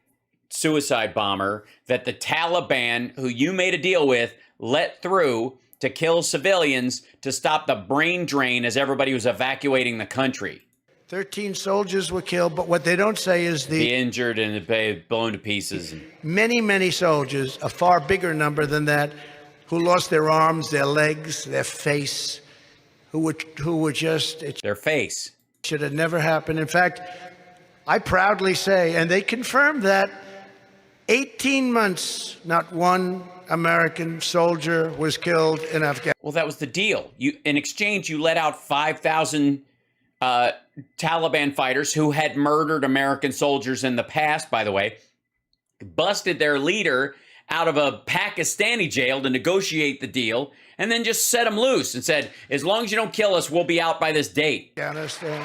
suicide bomber that the Taliban, who you made a deal with, let through to kill civilians to stop the brain drain as everybody was evacuating the country. 13 soldiers were killed, but what they don't say is the injured and blown to pieces. Many, many soldiers, a far bigger number than that, who lost their arms, their legs, their face, who were just... Their face. Should have never happened. In fact, I proudly say, and they confirmed that, 18 months, not one American soldier was killed in Afghanistan. Well, that was the deal. In exchange, you let out 5,000 Taliban fighters who had murdered American soldiers in the past, by the way, busted their leader out of a Pakistani jail to negotiate the deal, and then just set him loose and said, as long as you don't kill us, we'll be out by this date. Afghanistan.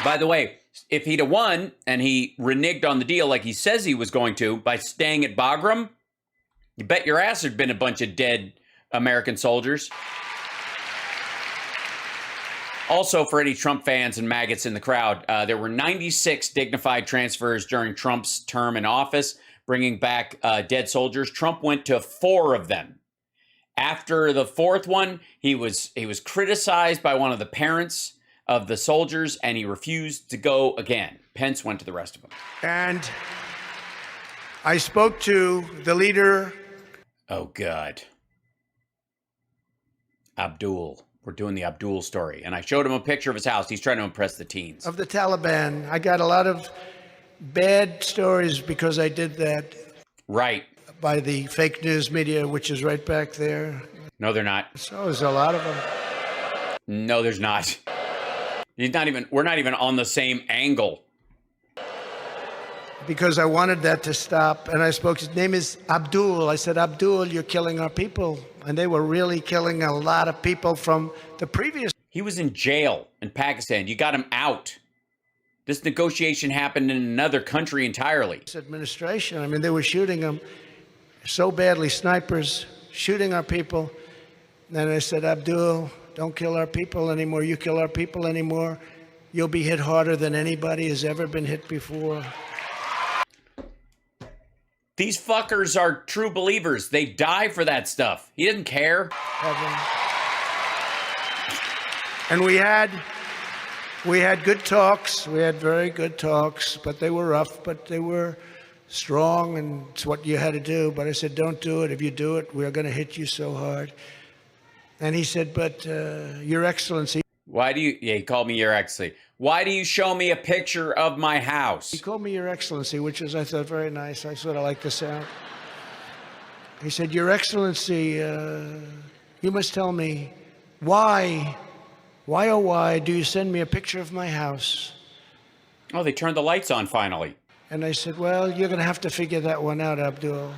By the way, if he'd have won and he reneged on the deal like he says he was going to by staying at Bagram, you bet your ass there'd been a bunch of dead American soldiers. Also, for any Trump fans and maggots in the crowd, there were 96 dignified transfers during Trump's term in office, bringing back dead soldiers. Trump went to 4 of them. After the 4th one, he was criticized by one of the parents of the soldiers, and he refused to go again. Pence went to the rest of them. And I spoke to the leader. Oh, God. Abdul. We're doing the Abdul story. And I showed him a picture of his house. He's trying to impress the teens. Of the Taliban. I got a lot of bad stories because I did that. Right. By the fake news media, which is right back there. No, they're not. So there's a lot of them. No, there's not. We're not even on the same angle. Because I wanted that to stop. And I spoke, his name is Abdul. I said, Abdul, you're killing our people. And they were really killing a lot of people from the previous. He was in jail in Pakistan. You got him out. This negotiation happened in another country entirely. This administration, I mean, they were shooting them so badly, snipers shooting our people. And then I said, Abdul, don't kill our people anymore. You kill our people anymore, you'll be hit harder than anybody has ever been hit before. These fuckers are true believers. They die for that stuff. He didn't care. And we had good talks. We had very good talks, but they were rough, but they were strong, and it's what you had to do. But I said, don't do it. If you do it, we're going to hit you so hard. And he said, but Your Excellency. Why do you, yeah, he called me Your Excellency. Why do you show me a picture of my house? He called me Your Excellency, which is, I thought, very nice. I sort of like the sound. He said, Your Excellency, you must tell me why, oh why, do you send me a picture of my house? Oh, they turned the lights on finally. And I said, well, you're going to have to figure that one out, Abdul.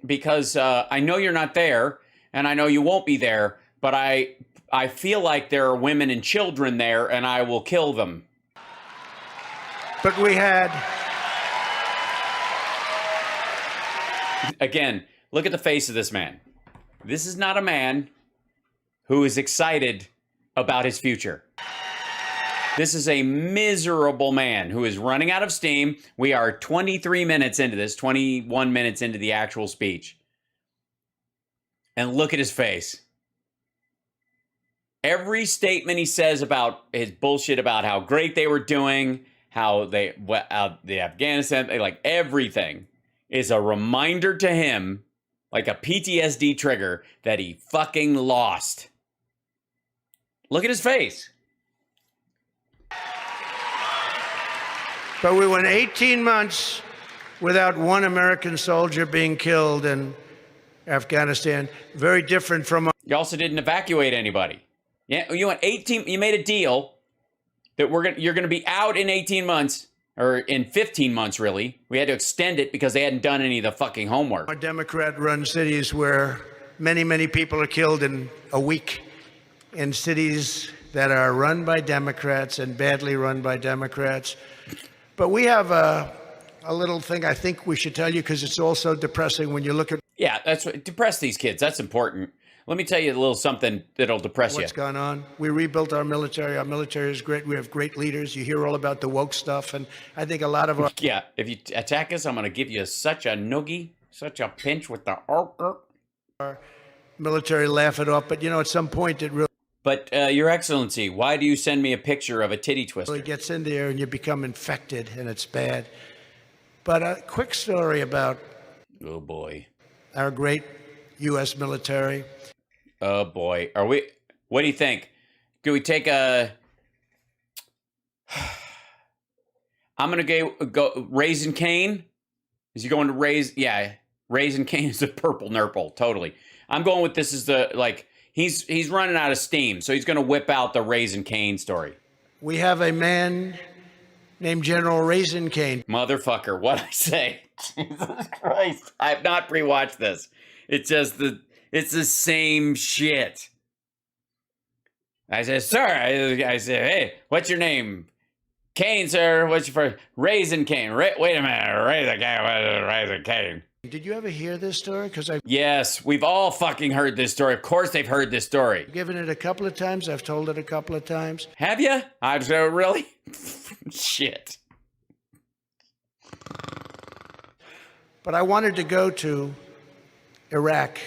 Because I know you're not there, and I know you won't be there, but I feel like there are women and children there, and I will kill them. But we had... Again, look at the face of this man. This is not a man who is excited about his future. This is a miserable man who is running out of steam. We are 23 minutes into this, 21 minutes into the actual speech. And look at his face. Every statement he says about his bullshit about how great they were doing, how the Afghanistan, like everything is a reminder to him, like a PTSD trigger, that he fucking lost. Look at his face. But we went 18 months without one American soldier being killed in Afghanistan. Very different from... You also didn't evacuate anybody. Yeah, you went 18. You made a deal that you're gonna be out in 18 months, or in 15 months, really. We had to extend it because they hadn't done any of the fucking homework. Our Democrat-run cities where many, many people are killed in a week. In cities that are run by Democrats and badly run by Democrats. But we have a little thing I think we should tell you, because it's also depressing when you look at... Yeah, that's what depress these kids. That's important. Let me tell you a little something that'll depress you. What's gone on? We rebuilt our military. Our military is great. We have great leaders. You hear all about the woke stuff, and I think a lot of our... Yeah, if you attack us, I'm going to give you such a noogie, such a pinch with the... Our military laugh it off, but you know, at some point it really... But, Your Excellency, why do you send me a picture of a titty twister? It gets in there and you become infected, and it's bad. But a quick story about... Oh, boy. Our great U.S. military. Oh, boy. What do you think? Could we take a... I'm going to go Raisin Cane. Is he going to raise... Yeah, Raisin Cane is a purple nurple, totally. I'm going with this is the, like... He's running out of steam, so he's going to whip out the Raisin Cane story. We have a man named General Raisin Cane. Motherfucker, what'd I say? Jesus Christ. I have not pre-watched this. It's just it's the same shit. I said, sir, I said, hey, what's your name? Cane, sir. What's your first? Raisin Cane. Wait a minute. Raisin Cane. Did you ever hear this story? Yes, we've all fucking heard this story. Of course they've heard this story. I've given it a couple of times. I've told it a couple of times. Have you? I'm so really? Shit. But I wanted to go to Iraq,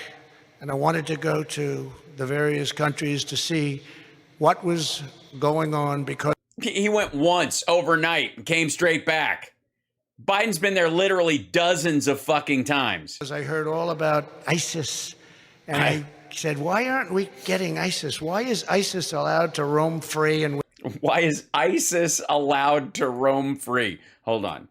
and I wanted to go to the various countries to see what was going on, because... He went once overnight and came straight back. Biden's been there literally dozens of fucking times. I heard all about ISIS, and I said, why aren't we getting ISIS? Why is ISIS allowed to roam free? And why is ISIS allowed to roam free? Hold on.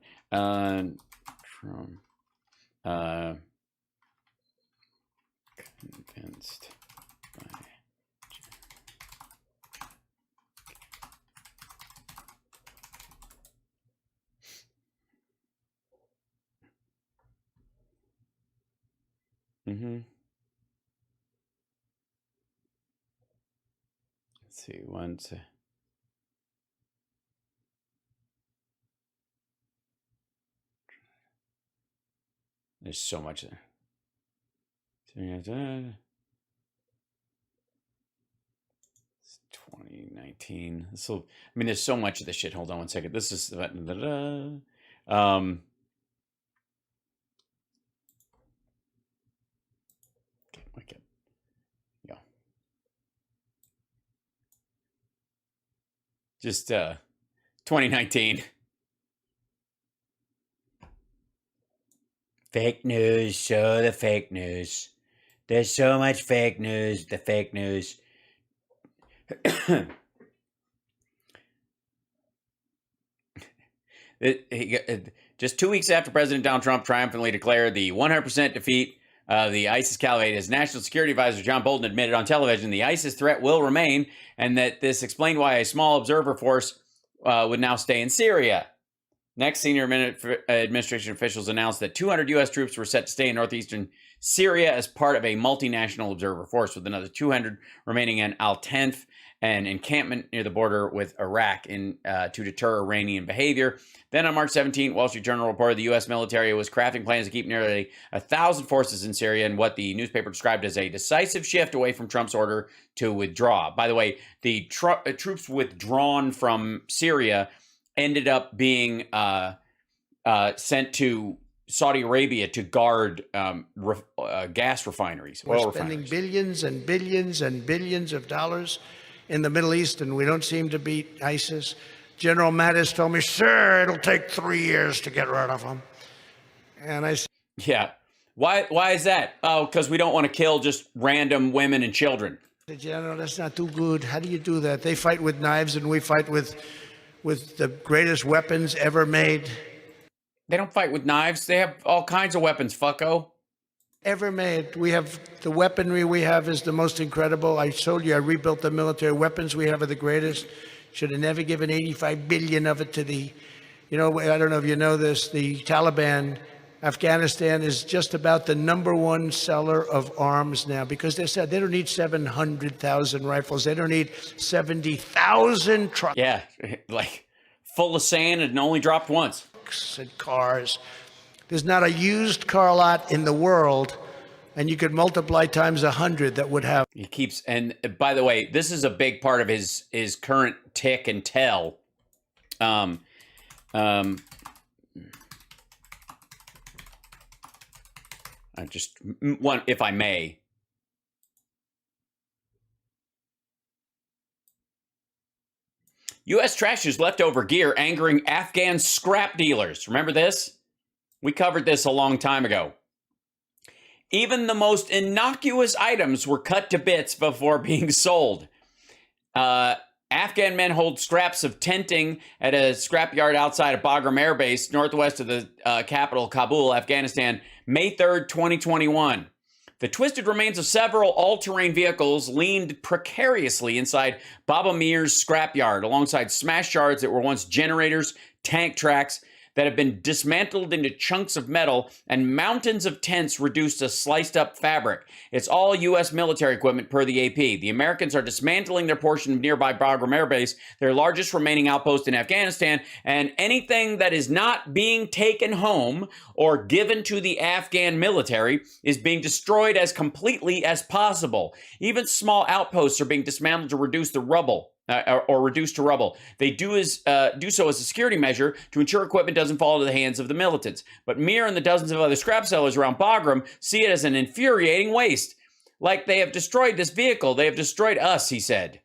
Convinced by... Mm-hmm. Let's see. One, two. There's so much there. 2019. So, I mean, there's so much of this shit. Hold on one second. This is okay. Yeah. Just 2019. Fake news. Show the fake news. There's so much fake news. The fake news. Just 2 weeks after President Donald Trump triumphantly declared the 100% defeat of the ISIS caliphate, his national security advisor John Bolton admitted on television the ISIS threat will remain, and that this explained why a small observer force would now stay in Syria. Next, senior administration officials announced that 200 U.S. troops were set to stay in northeastern Syria as part of a multinational observer force, with another 200 remaining in Al-Tanf, an encampment near the border with Iraq, to deter Iranian behavior. Then on March 17, Wall Street Journal reported the U.S. military was crafting plans to keep nearly 1,000 forces in Syria in what the newspaper described as a decisive shift away from Trump's order to withdraw. By the way, the troops withdrawn from Syria ended up being sent to Saudi Arabia to guard gas refineries, We're spending billions and billions and billions of dollars in the Middle East, and we don't seem to beat ISIS. General Mattis told me, sir, it'll take 3 years to get rid of them. And I said, yeah. Why is that? Oh, because we don't want to kill just random women and children. General, that's not too good. How do you do that? They fight with knives, and we fight with the greatest weapons ever made. They don't fight with knives. They have all kinds of weapons, fucko. Ever made. We have the weaponry we have is the most incredible. I told you I rebuilt the military. Weapons we have are the greatest. Should have never given 85 billion of it to the, I don't know if you know this, the Taliban. Afghanistan is just about the #1 seller of arms now, because they said they don't need 700,000 rifles. They don't need 70,000 trucks. Yeah, like full of sand and only dropped once. And cars. There's not a used car lot in the world, and you could multiply times 100 that would have. He keeps, and by the way, this is a big part of his current tick and tell. I just one, if I may. U.S. trashes leftover gear angering Afghan scrap dealers. Remember this? We covered this a long time ago. Even the most innocuous items were cut to bits before being sold. Afghan men hold scraps of tenting at a scrapyard outside of Bagram Air Base, northwest of the capital, Kabul, Afghanistan, May 3rd, 2021. The twisted remains of several all-terrain vehicles leaned precariously inside Baba Mir's scrapyard, alongside smashed shards that were once generators, tank tracks, that have been dismantled into chunks of metal, and mountains of tents reduced to sliced up fabric. It's all U.S. military equipment per the AP. The Americans are dismantling their portion of nearby Bagram Air Base, their largest remaining outpost in Afghanistan, and anything that is not being taken home or given to the Afghan military is being destroyed as completely as possible. Even small outposts are being dismantled to reduce the rubble. Or reduced to rubble. They do so as a security measure to ensure equipment doesn't fall into the hands of the militants. But Mir and the dozens of other scrap sellers around Bagram see it as an infuriating waste. Like, they have destroyed this vehicle. They have destroyed us, he said.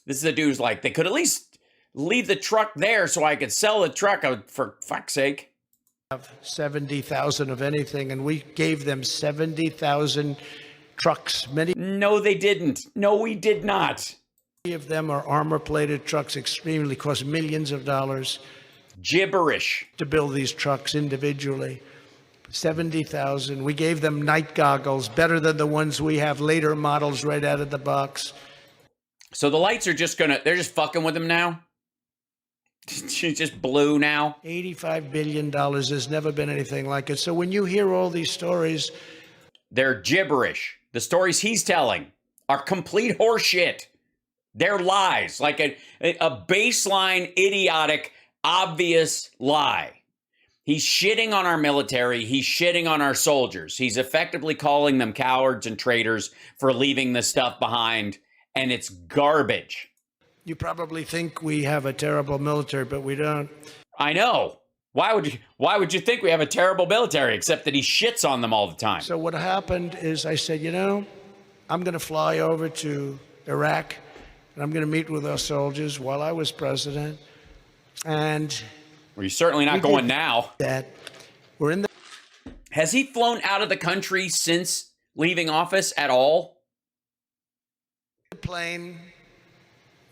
This is a dude who's like, they could at least leave the truck there so I could sell the truck, for fuck's sake. 70,000 of anything, and we gave them 70,000 trucks. No, they didn't. No, we did not. Many of them are armor-plated trucks, extremely cost millions of dollars. Gibberish. To build these trucks individually. 70,000. We gave them night goggles, better than the ones we have, later models right out of the box. So the lights are they're just fucking with them now? She's just blue now? $85 billion. There's never been anything like it. So when you hear all these stories, they're gibberish. The stories he's telling are complete horseshit. They're lies, like a baseline, idiotic, obvious lie. He's shitting on our military. He's shitting on our soldiers. He's effectively calling them cowards and traitors for leaving this stuff behind, and it's garbage. You probably think we have a terrible military, but we don't. I know. Why would you think we have a terrible military, except that he shits on them all the time? So what happened is I said, I'm going to fly over to Iraq, and I'm going to meet with our soldiers while I was president. And well, you're certainly not going now. That we're in the. Has he flown out of the country since leaving office at all? Plane.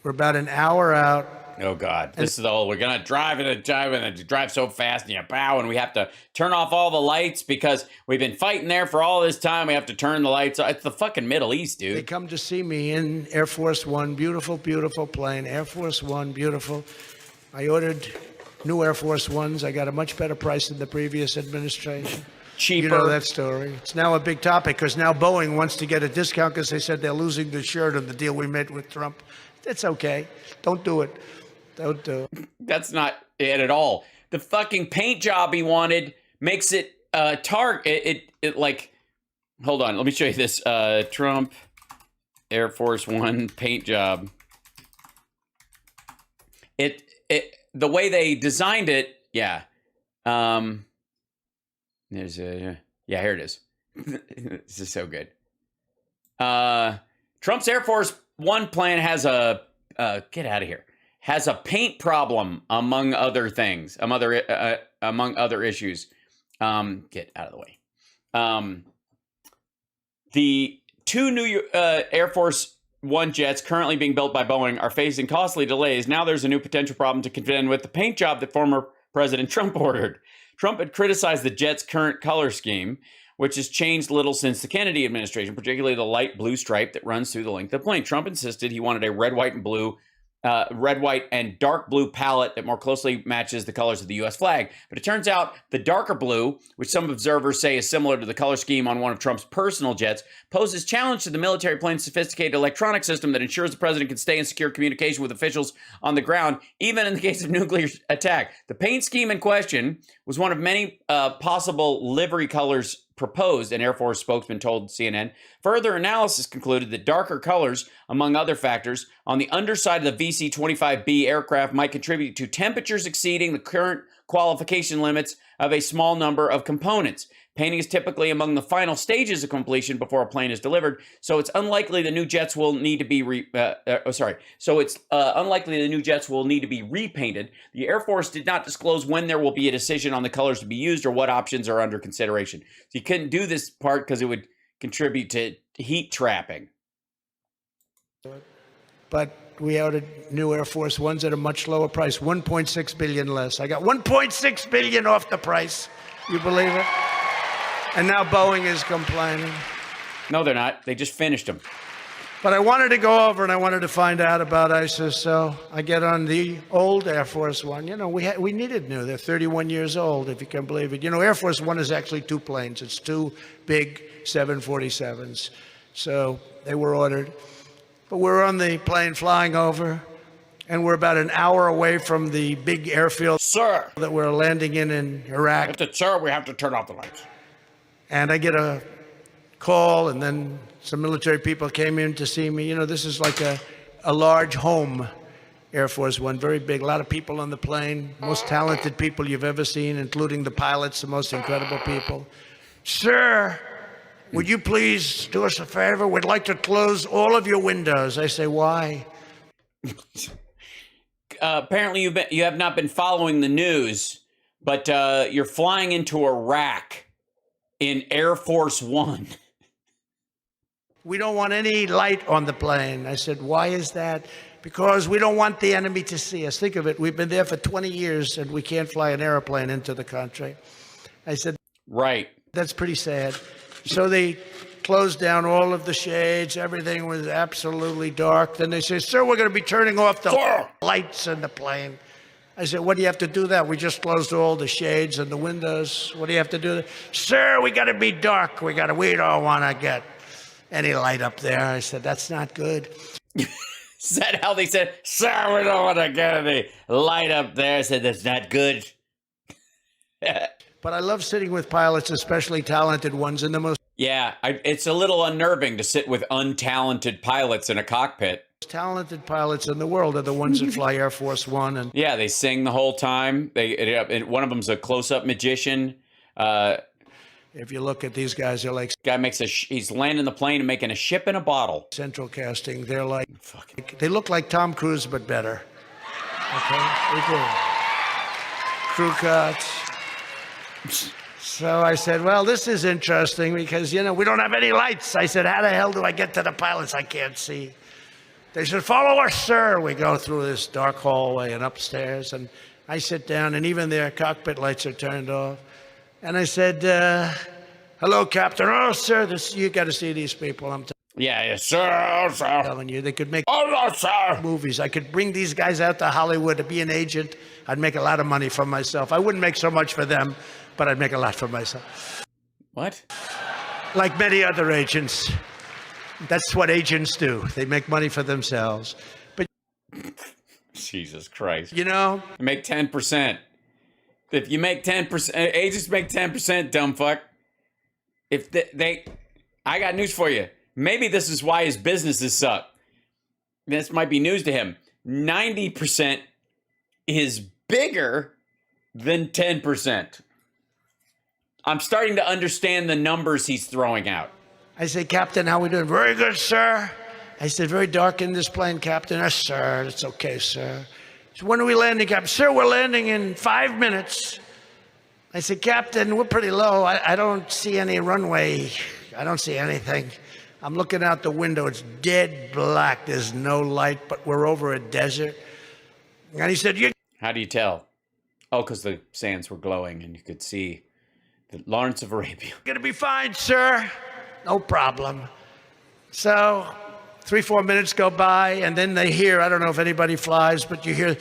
We're about an hour out. Oh God! This is we're gonna drive and drive so fast and you bow, and we have to turn off all the lights because we've been fighting there for all this time. We have to turn the lights off. It's the fucking Middle East, dude. They come to see me in Air Force One, beautiful, beautiful plane. Air Force One, beautiful. I ordered new Air Force Ones. I got a much better price than the previous administration. Cheaper. You know that story. It's now a big topic because now Boeing wants to get a discount because they said they're losing the shirt on the deal we made with Trump. That's okay. Don't do it. Don't do it. That's not it at all. The fucking paint job he wanted makes it it like, hold on, let me show you this. Trump Air Force One paint job. The way they designed it, yeah. Here it is. This is so good. Trump's Air Force One plan has get out of here. Has a paint problem, among other things, among other issues. Get out of the way. The two new Air Force One jets currently being built by Boeing are facing costly delays. Now there's a new potential problem to contend with the paint job that former President Trump ordered. Trump had criticized the jet's current color scheme, which has changed little since the Kennedy administration, particularly the light blue stripe that runs through the length of the plane. Trump insisted he wanted a red, white, and dark blue palette that more closely matches the colors of the U.S. flag. But it turns out the darker blue, which some observers say is similar to the color scheme on one of Trump's personal jets, poses challenge to the military plane's sophisticated electronic system that ensures the president can stay in secure communication with officials on the ground, even in the case of nuclear attack. The paint scheme in question was one of many possible livery colors proposed, an Air Force spokesman told CNN. Further analysis concluded that darker colors, among other factors, on the underside of the VC-25B aircraft might contribute to temperatures exceeding the current qualification limits of a small number of components. Painting is typically among the final stages of completion before a plane is delivered, so it's unlikely the new jets will need to be unlikely the new jets will need to be repainted. The Air Force did not disclose when there will be a decision on the colors to be used or what options are under consideration. So you couldn't do this part because it would contribute to heat trapping. But we ordered new Air Force Ones at a much lower price, $1.6 billion less. I got $1.6 billion off the price. You believe it? And now Boeing is complaining. No, they're not. They just finished them. But I wanted to go over and I wanted to find out about ISIS, so I get on the old Air Force One. We needed new. They're 31 years old, if you can believe it. Air Force One is actually two planes. It's two big 747s. So they were ordered. But we're on the plane flying over, and we're about an hour away from the big airfield, sir, that we're landing in Iraq. Sir, we have to turn off the lights. And I get a call, and then some military people came in to see me. This is like a large home, Air Force One, very big. A lot of people on the plane, most talented people you've ever seen, including the pilots, the most incredible people. Sir, would you please do us a favor? We'd like to close all of your windows. I say, why? Apparently you have not been following the news, but you're flying into Iraq in Air Force One. We don't want any light on the plane. I said, why is that? Because we don't want the enemy to see us. Think of it. We've been there for 20 years and we can't fly an airplane into the country. I said, right. That's pretty sad. So they closed down all of the shades. Everything was absolutely dark. Then they say, sir, we're going to be turning off the lights in the plane. I said, what do you have to do that? We just closed all the shades and the windows. What do you have to do? Sir, we got to be dark. We don't want to get any light up there. I said, that's not good. Is that how they said, sir, we don't want to get any light up there? I said, that's not good. But I love sitting with pilots, especially talented ones, and the most Yeah, it's a little unnerving to sit with untalented pilots in a cockpit. talented pilots in the world are the ones that fly Air Force One. And Yeah, they sing the whole time. One of them's a close-up magician. if you look at these guys, they're like Guy makes he's landing the plane and making a ship in a bottle. central casting. They're like, they look like Tom Cruise, but better. Okay? They do. Crew cuts. So I said, well, this is interesting because, you know, we don't have any lights. I said, how the hell do I get to the pilots? I can't see. They said, follow us, sir. We go through this dark hallway and upstairs. And I sit down, and even their cockpit lights are turned off. And I said, hello, Captain. Oh, sir, you got to see these people. I'm Yeah, sir. telling you, they could make movies. I could bring these guys out to Hollywood to be an agent. I'd make a lot of money for myself. I wouldn't make so much for them, but I'd make a lot for myself. What? Like many other agents. That's what agents do. They make money for themselves. But Jesus Christ. you know, Make 10%. If you make 10%, agents make 10%, dumb fuck. If I got news for you. Maybe this is why his businesses suck. This might be news to him. 90% is bigger than 10%. I'm starting to understand the numbers he's throwing out. I say, Captain, how we doing? Very good, sir. I said, very dark in this plane, Captain. Yes, sir. It's okay, sir. So when are we landing, Captain? Sir, we're landing in 5 minutes. I said, Captain, we're pretty low. I don't see any runway. I don't see anything. I'm looking out the window. It's dead black. There's no light, but we're over a desert. And he said, How do you tell? Oh, because the sands were glowing and you could see the Lawrence of Arabia. gonna be fine, sir. No problem. So 3-4 minutes go by, and then they hear, I don't know if anybody flies, but you hear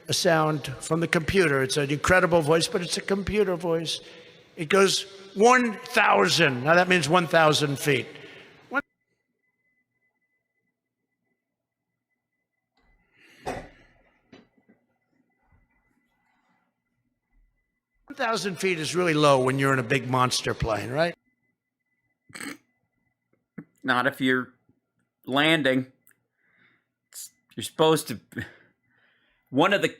a sound from the computer. It's an incredible voice, but it's a computer voice. It goes 1,000. Now that means 1,000 feet. 1,000 feet is really low when you're in a big monster plane, right? Not if you're landing. You're supposed to. One of the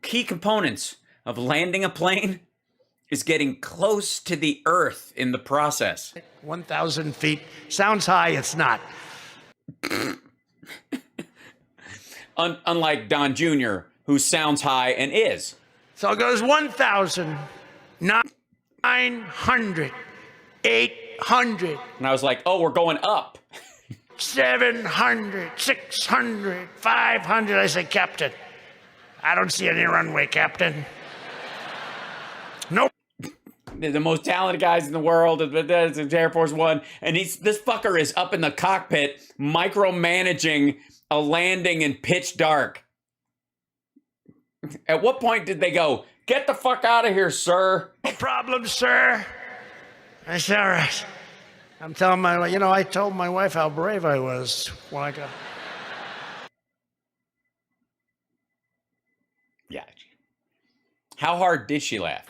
key components of landing a plane is getting close to the earth in the process. 1,000 feet. Sounds high, it's not. Unlike Don Jr., who sounds high and is. So it goes 1,000, 900, 800, And I was like, oh, we're going up. 700, 600, 500. I say, Captain, I don't see any runway, Captain. Nope. The most talented guys in the world, it's Air Force One, and this fucker is up in the cockpit micromanaging a landing in pitch dark. At what point did they go, get the fuck out of here, sir? No problem, sir. I said, all right. I'm telling my wife, I told my wife how brave I was when I got. Yeah. How hard did she laugh?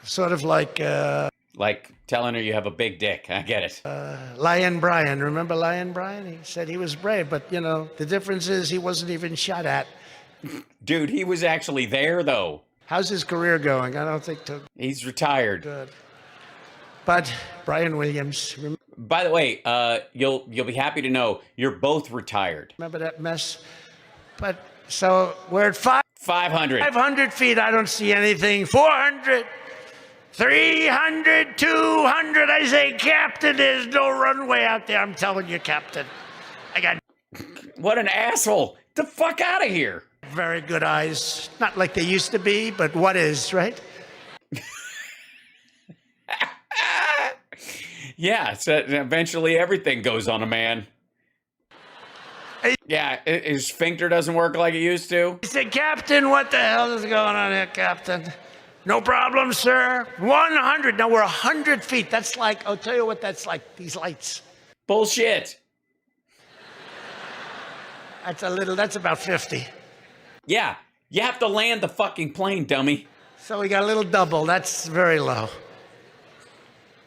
Sort of like Like telling her you have a big dick. I get it. Lion Brian. Remember Lion Brian? He said he was brave, but, the difference is he wasn't even shot at. Dude, he was actually there, though. How's his career going? I don't think He's retired. good. But Brian Williams, By the way, you'll be happy to know you're both retired. remember that mess? But so we're at 500. 500 feet. I don't see anything. 400, 300, 200. I say, Captain, there's no runway out there. I'm telling you, Captain. I got What an asshole. Get the fuck out of here. very good eyes. Not like they used to be, but what is, right? Yeah, so eventually everything goes on a man. Yeah, his sphincter doesn't work like it used to. I said, Captain, what the hell is going on here, Captain? No problem, sir. 100. Now we're 100 feet. That's like, I'll tell you what that's like, these lights. Bullshit. That's about 50. Yeah, you have to land the fucking plane, dummy. So we got a little double. That's very low.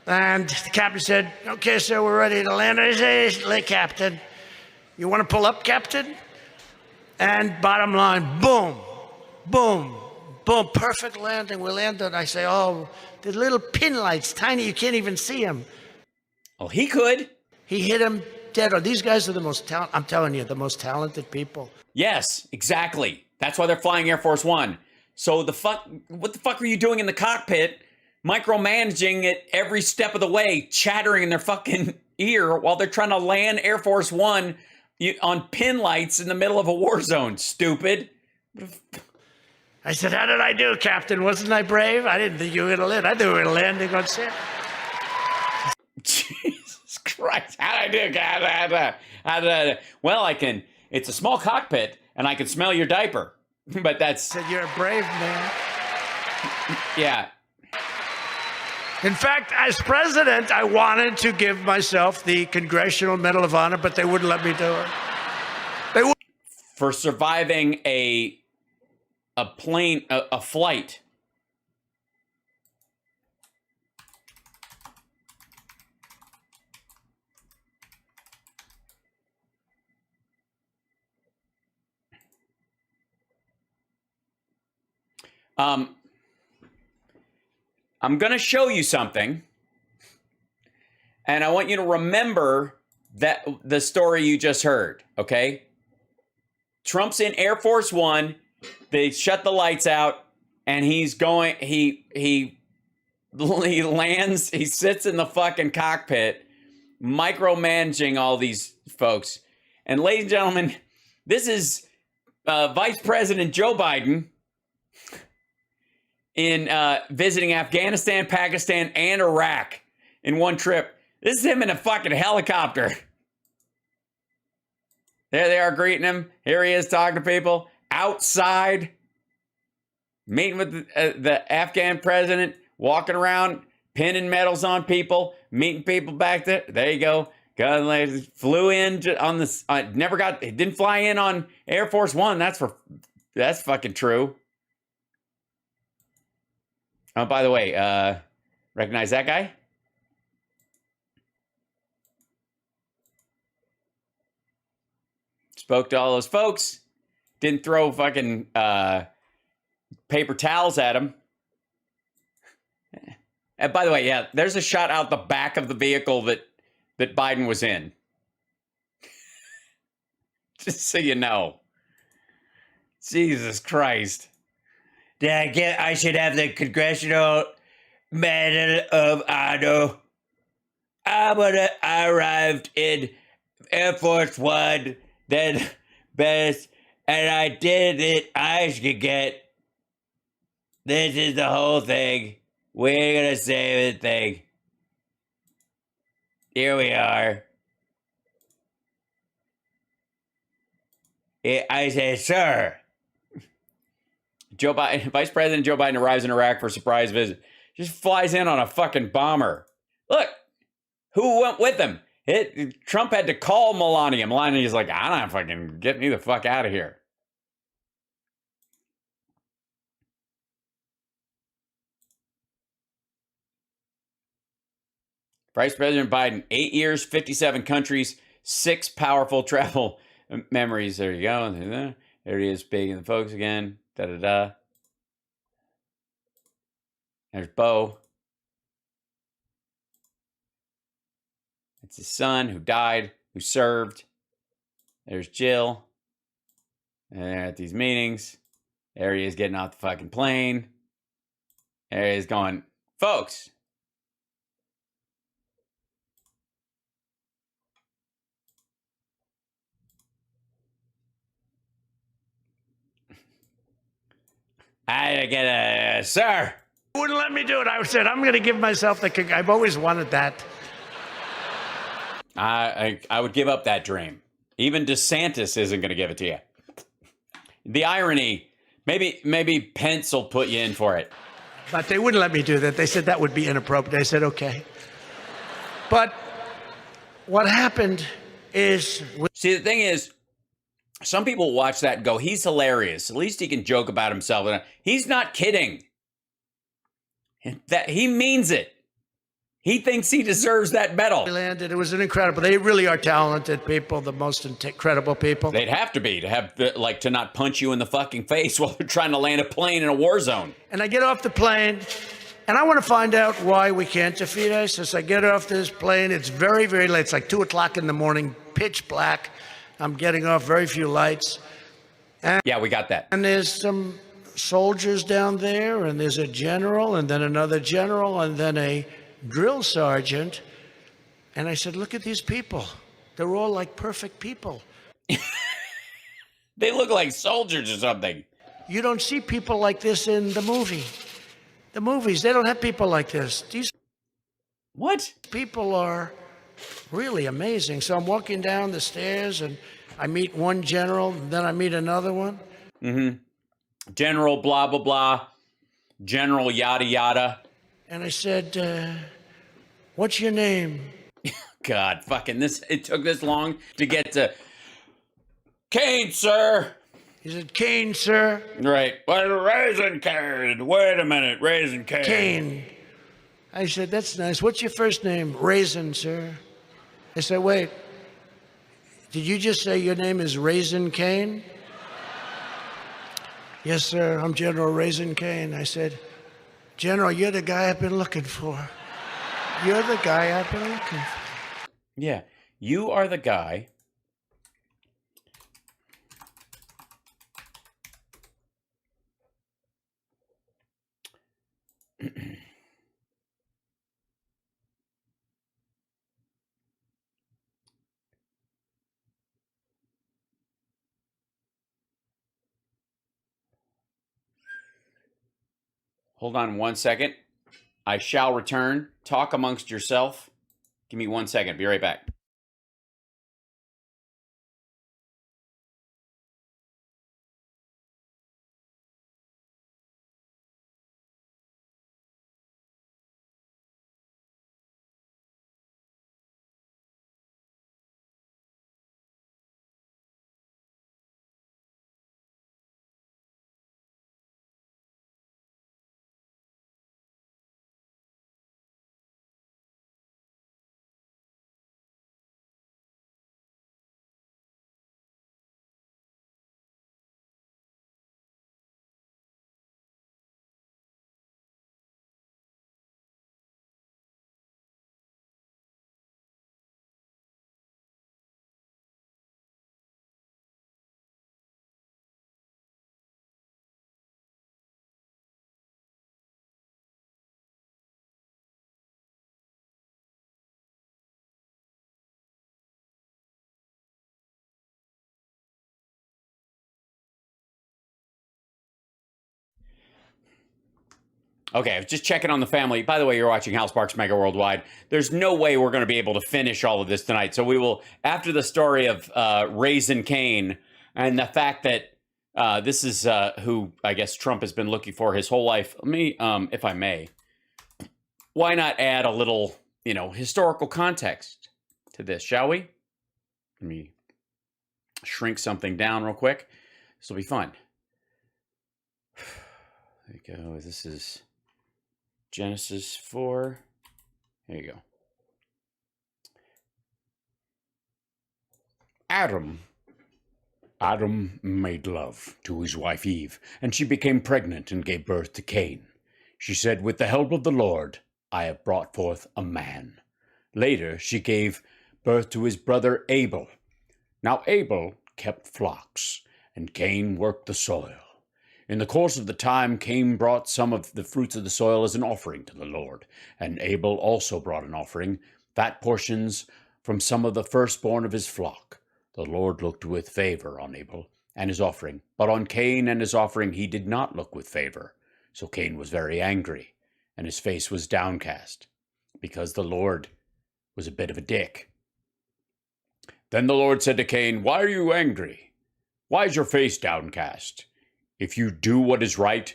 And the captain said, okay, sir, we're ready to land. I said, Captain, you want to pull up, Captain? And bottom line, boom, boom, boom, perfect landing. We landed. I say, oh, the little pin lights, tiny, you can't even see them. Well, he could. He hit him dead on. These guys are the most talented, I'm telling you, the most talented people. Yes, exactly. That's why they're flying Air Force One. So what the fuck are you doing in the cockpit, micromanaging it every step of the way, chattering in their fucking ear while they're trying to land Air Force One on pin lights in the middle of a war zone, stupid. I said, how did I do, Captain? Wasn't I brave? I didn't think you were going to land. I thought we were landing on set. Jesus Christ. How did I do? Well, it's a small cockpit and I can smell your diaper. But that's... I said, you're a brave man. Yeah. In fact, as president, I wanted to give myself the Congressional Medal of Honor, but they wouldn't let me do it. They would. For surviving a flight. I'm going to show you something, and I want you to remember that the story you just heard, okay? Trump's in Air Force One. They shut the lights out, and he's going, he lands, he sits in the fucking cockpit, micromanaging all these folks. And ladies and gentlemen, this is Vice President Joe Biden in visiting Afghanistan, Pakistan, and Iraq in one trip. This is him in a fucking helicopter. There they are greeting him. Here he is talking to people outside, meeting with the Afghan president, walking around, pinning medals on people, meeting people back there. There you go. Flew in on this. Didn't fly in on Air Force One. That's fucking true. Oh, by the way, recognize that guy? Spoke to all those folks. Didn't throw fucking paper towels at him. And by the way, yeah, there's a shot out the back of the vehicle that Biden was in. Just so you know. Jesus Christ. I should have the Congressional Medal of Honor. I arrived in Air Force One, then best, and I did it. I should get. This is the whole thing. We're gonna save the thing. Here we are. I say, sir. Joe Biden, Vice President Joe Biden arrives in Iraq for a surprise visit. Just flies in on a fucking bomber. Look, who went with him? Trump had to call Melania. Melania's like, I'm not fucking get me the fuck out of here. Vice President Biden, 8 years, 57 countries, 6 powerful travel memories. There you go. There he is, speaking to the folks again. Da-da-da. There's Bo. It's his son who died, who served. There's Jill. And they're at these meetings. There he is getting off the fucking plane. There he is going, folks. I get a, sir. Wouldn't let me do it. I said, I'm going to give myself I've always wanted that. I would give up that dream. Even DeSantis isn't going to give it to you. The irony, maybe Pence will put you in for it. But they wouldn't let me do that. They said that would be inappropriate. I said, okay. But what happened is... See, the thing is, Some people watch that and go, he's hilarious. At least he can joke about himself. He's not kidding. That he means it. He thinks he deserves that medal. We landed. It was an incredible. They really are talented people, the most incredible people. They'd have to have to not punch you in the fucking face while they're trying to land a plane in a war zone. And I get off the plane, and I want to find out why we can't defeat ISIS. I get off this plane. It's very, very late. It's like 2 o'clock in the morning, pitch black. I'm getting off, very few lights. Yeah, we got that. And there's some soldiers down there, and there's a general, and then another general, and then a drill sergeant. And I said, look at these people. They're all like perfect people. They look like soldiers or something. You don't see people like this in the movie. The movies, they don't have people like this. These What? people are really amazing. So I'm walking down the stairs, and I meet one general, and then I meet another one. Mm-hmm. General blah, blah, blah. General yada, yada. And I said, what's your name? God, fucking this, it took this long to get to Kane, sir. He said, Kane, sir. Right. Well, Raisin Kane. Wait a minute, Raisin Kane. Kane. I said, that's nice. What's your first name? Raisin, sir. I said, wait, did you just say your name is Raisin Kane? Yes, sir, I'm General Raisin Kane. I said, General, you're the guy I've been looking for. You're the guy I've been looking for. Yeah, you are the guy. Hold on 1 second. I shall return. Talk amongst yourself. Give me 1 second. Be right back. Okay, I was just checking on the family. By the way, you're watching Hal Sparks Mega Worldwide. There's no way we're going to be able to finish all of this tonight. So we will, after the story of Raisin Kane and the fact that this is who I guess Trump has been looking for his whole life. Let me, if I may, why not add a little, historical context to this, shall we? Let me shrink something down real quick. This will be fun. There you go. This is Genesis 4. There you go. Adam made love to his wife Eve, and she became pregnant and gave birth to Cain. She said, "With the help of the Lord, I have brought forth a man." Later, she gave birth to his brother Abel. Now Abel kept flocks, and Cain worked the soil. In the course of the time, Cain brought some of the fruits of the soil as an offering to the Lord, and Abel also brought an offering, fat portions from some of the firstborn of his flock. The Lord looked with favor on Abel and his offering, but on Cain and his offering he did not look with favor. So Cain was very angry, and his face was downcast, because the Lord was a bit of a dick. Then the Lord said to Cain, "Why are you angry? Why is your face downcast? If you do what is right,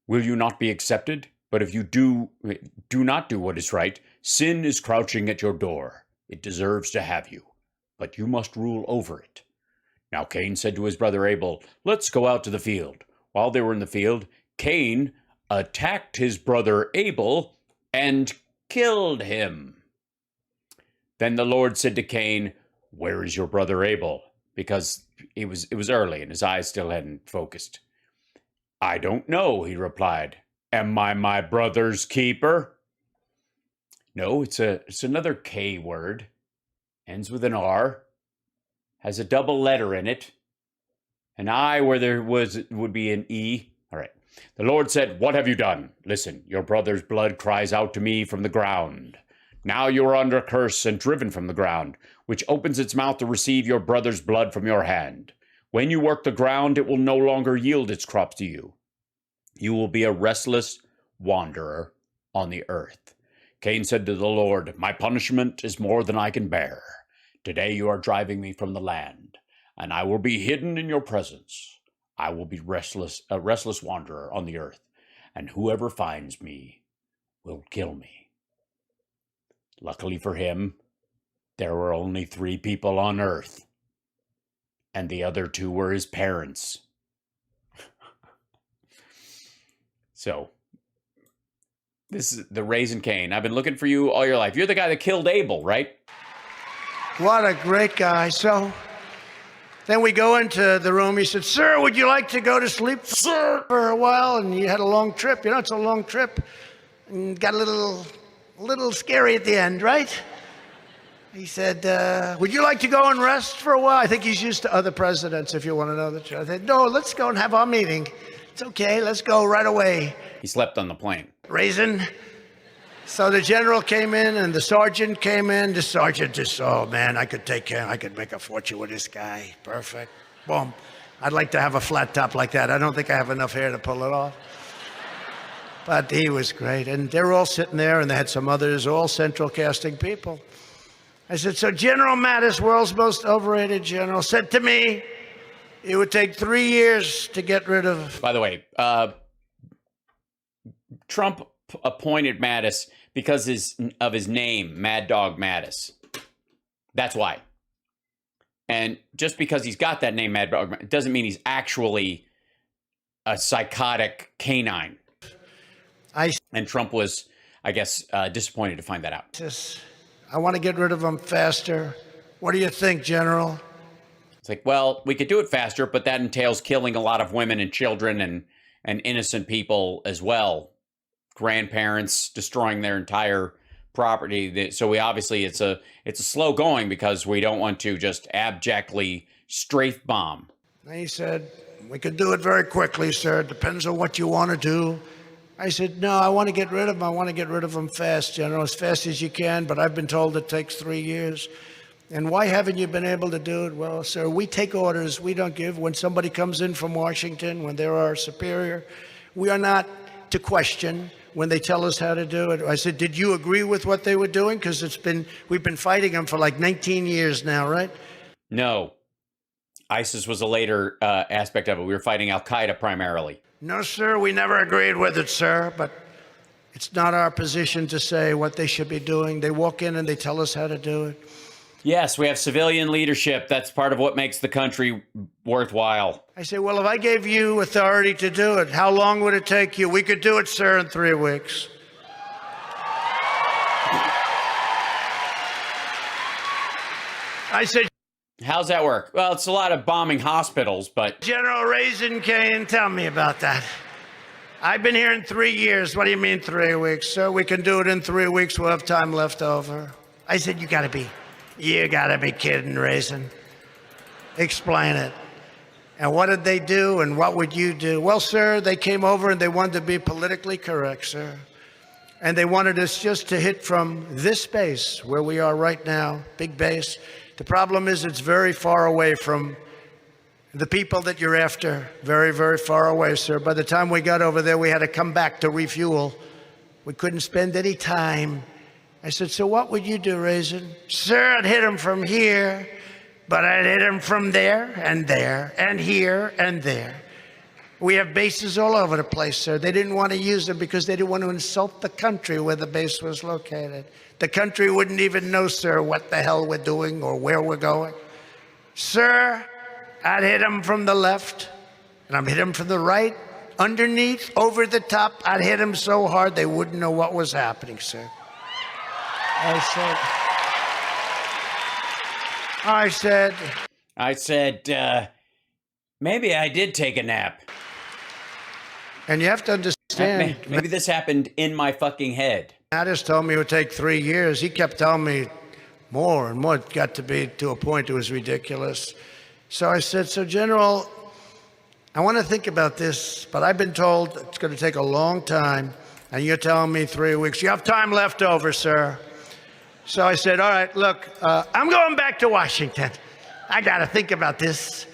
will you not be accepted? But if you do not do what is right, sin is crouching at your door. It deserves to have you, but you must rule over it. Now Cain said to his brother Abel, let's go out to the field. While they were in the field, Cain attacked his brother Abel and killed him. Then the Lord said to Cain, where is your brother Abel? Because it was early and his eyes still hadn't focused. I don't know, he replied. Am I my brother's keeper? No, it's another K word. Ends with an R. Has a double letter in it. An I where there would be an E. All right. The Lord said, what have you done? Listen, your brother's blood cries out to me from the ground. Now you are under curse and driven from the ground, which opens its mouth to receive your brother's blood from your hand. When you work the ground, it will no longer yield its crops to you. You will be a restless wanderer on the earth. Cain said to the Lord, my punishment is more than I can bear. Today you are driving me from the land, and I will be hidden in your presence. I will be a restless wanderer on the earth, and whoever finds me will kill me. Luckily for him, there were only 3 people on earth, and the other 2 were his parents. So, this is the Raising Cain. I've been looking for you all your life. You're the guy that killed Abel, right? What a great guy. So then we go into the room. He said, sir, would you like to go to sleep for a while? And you had a long trip. You know, it's a long trip. And got a little scary at the end, right? He said, would you like to go and rest for a while? I think he's used to other presidents, if you want to know the truth. I said, no, let's go and have our meeting. It's okay. Let's go right away. He slept on the plane. Raisin. So the general came in and the sergeant came in. The sergeant just, oh man, I could take care. I could make a fortune with this guy. Perfect. Boom. I'd like to have a flat top like that. I don't think I have enough hair to pull it off. But he was great. And they were all sitting there and they had some others, all central casting people. I said, so General Mattis, world's most overrated general, said to me, it would take 3 years to get rid of... By the way, Trump appointed Mattis because of his name, Mad Dog Mattis. That's why. And just because he's got that name, Mad Dog, it doesn't mean he's actually a psychotic canine. And Trump was, I guess, disappointed to find that out. I want to get rid of him faster. What do you think, General? It's like, well, we could do it faster, but that entails killing a lot of women and children and innocent people as well. Grandparents destroying their entire property. So we obviously it's a slow going because we don't want to just abjectly strafe bomb. And he said, we could do it very quickly, sir. It depends on what you want to do. I said, no, I want to get rid of him. I want to get rid of him fast, General, as fast as you can. But I've been told it takes 3 years. And why haven't you been able to do it? Well, sir, we take orders. We don't give. When somebody comes in from Washington, when they're our superior, we are not to question when they tell us how to do it. I said, did you agree with what they were doing? Because we've been fighting them for like 19 years now, right? No. ISIS was a later aspect of it. We were fighting Al-Qaeda primarily. No, sir, we never agreed with it, sir. But it's not our position to say what they should be doing. They walk in and they tell us how to do it. Yes, we have civilian leadership. That's part of what makes the country worthwhile. I say, well, if I gave you authority to do it, how long would it take you? We could do it, sir, in 3 weeks. I said, how's that work? Well, it's a lot of bombing hospitals, but... General Raising Cain, tell me about that. I've been here in 3 years. What do you mean 3 weeks? Sir, we can do it in 3 weeks. We'll have time left over. I said, you gotta be kidding, Raisin. Explain it. And what did they do and what would you do? Well, sir, they came over and they wanted to be politically correct, sir. And they wanted us just to hit from this base where we are right now, big base. The problem is it's very far away from the people that you're after. Very, very far away, sir. By the time we got over there, we had to come back to refuel. We couldn't spend any time. I said, so what would you do, Raisin? Sir, I'd hit him from here, but I'd hit him from there and here and there. We have bases all over the place, sir. They didn't want to use them because they didn't want to insult the country where the base was located. The country wouldn't even know, sir, what the hell we're doing or where we're going. Sir, I'd hit them from the left, and I'd hit them from the right, underneath, over the top. I'd hit them so hard they wouldn't know what was happening, sir. I said, maybe I did take a nap. And you have to understand. Maybe this happened in my fucking head. Mattis told me it would take 3 years. He kept telling me more and more. It got to be to a point it was ridiculous. So I said, so General, I want to think about this, but I've been told it's going to take a long time, and you're telling me 3 weeks. You have time left over, sir. So I said, all right, look, I'm going back to Washington. I got to think about this.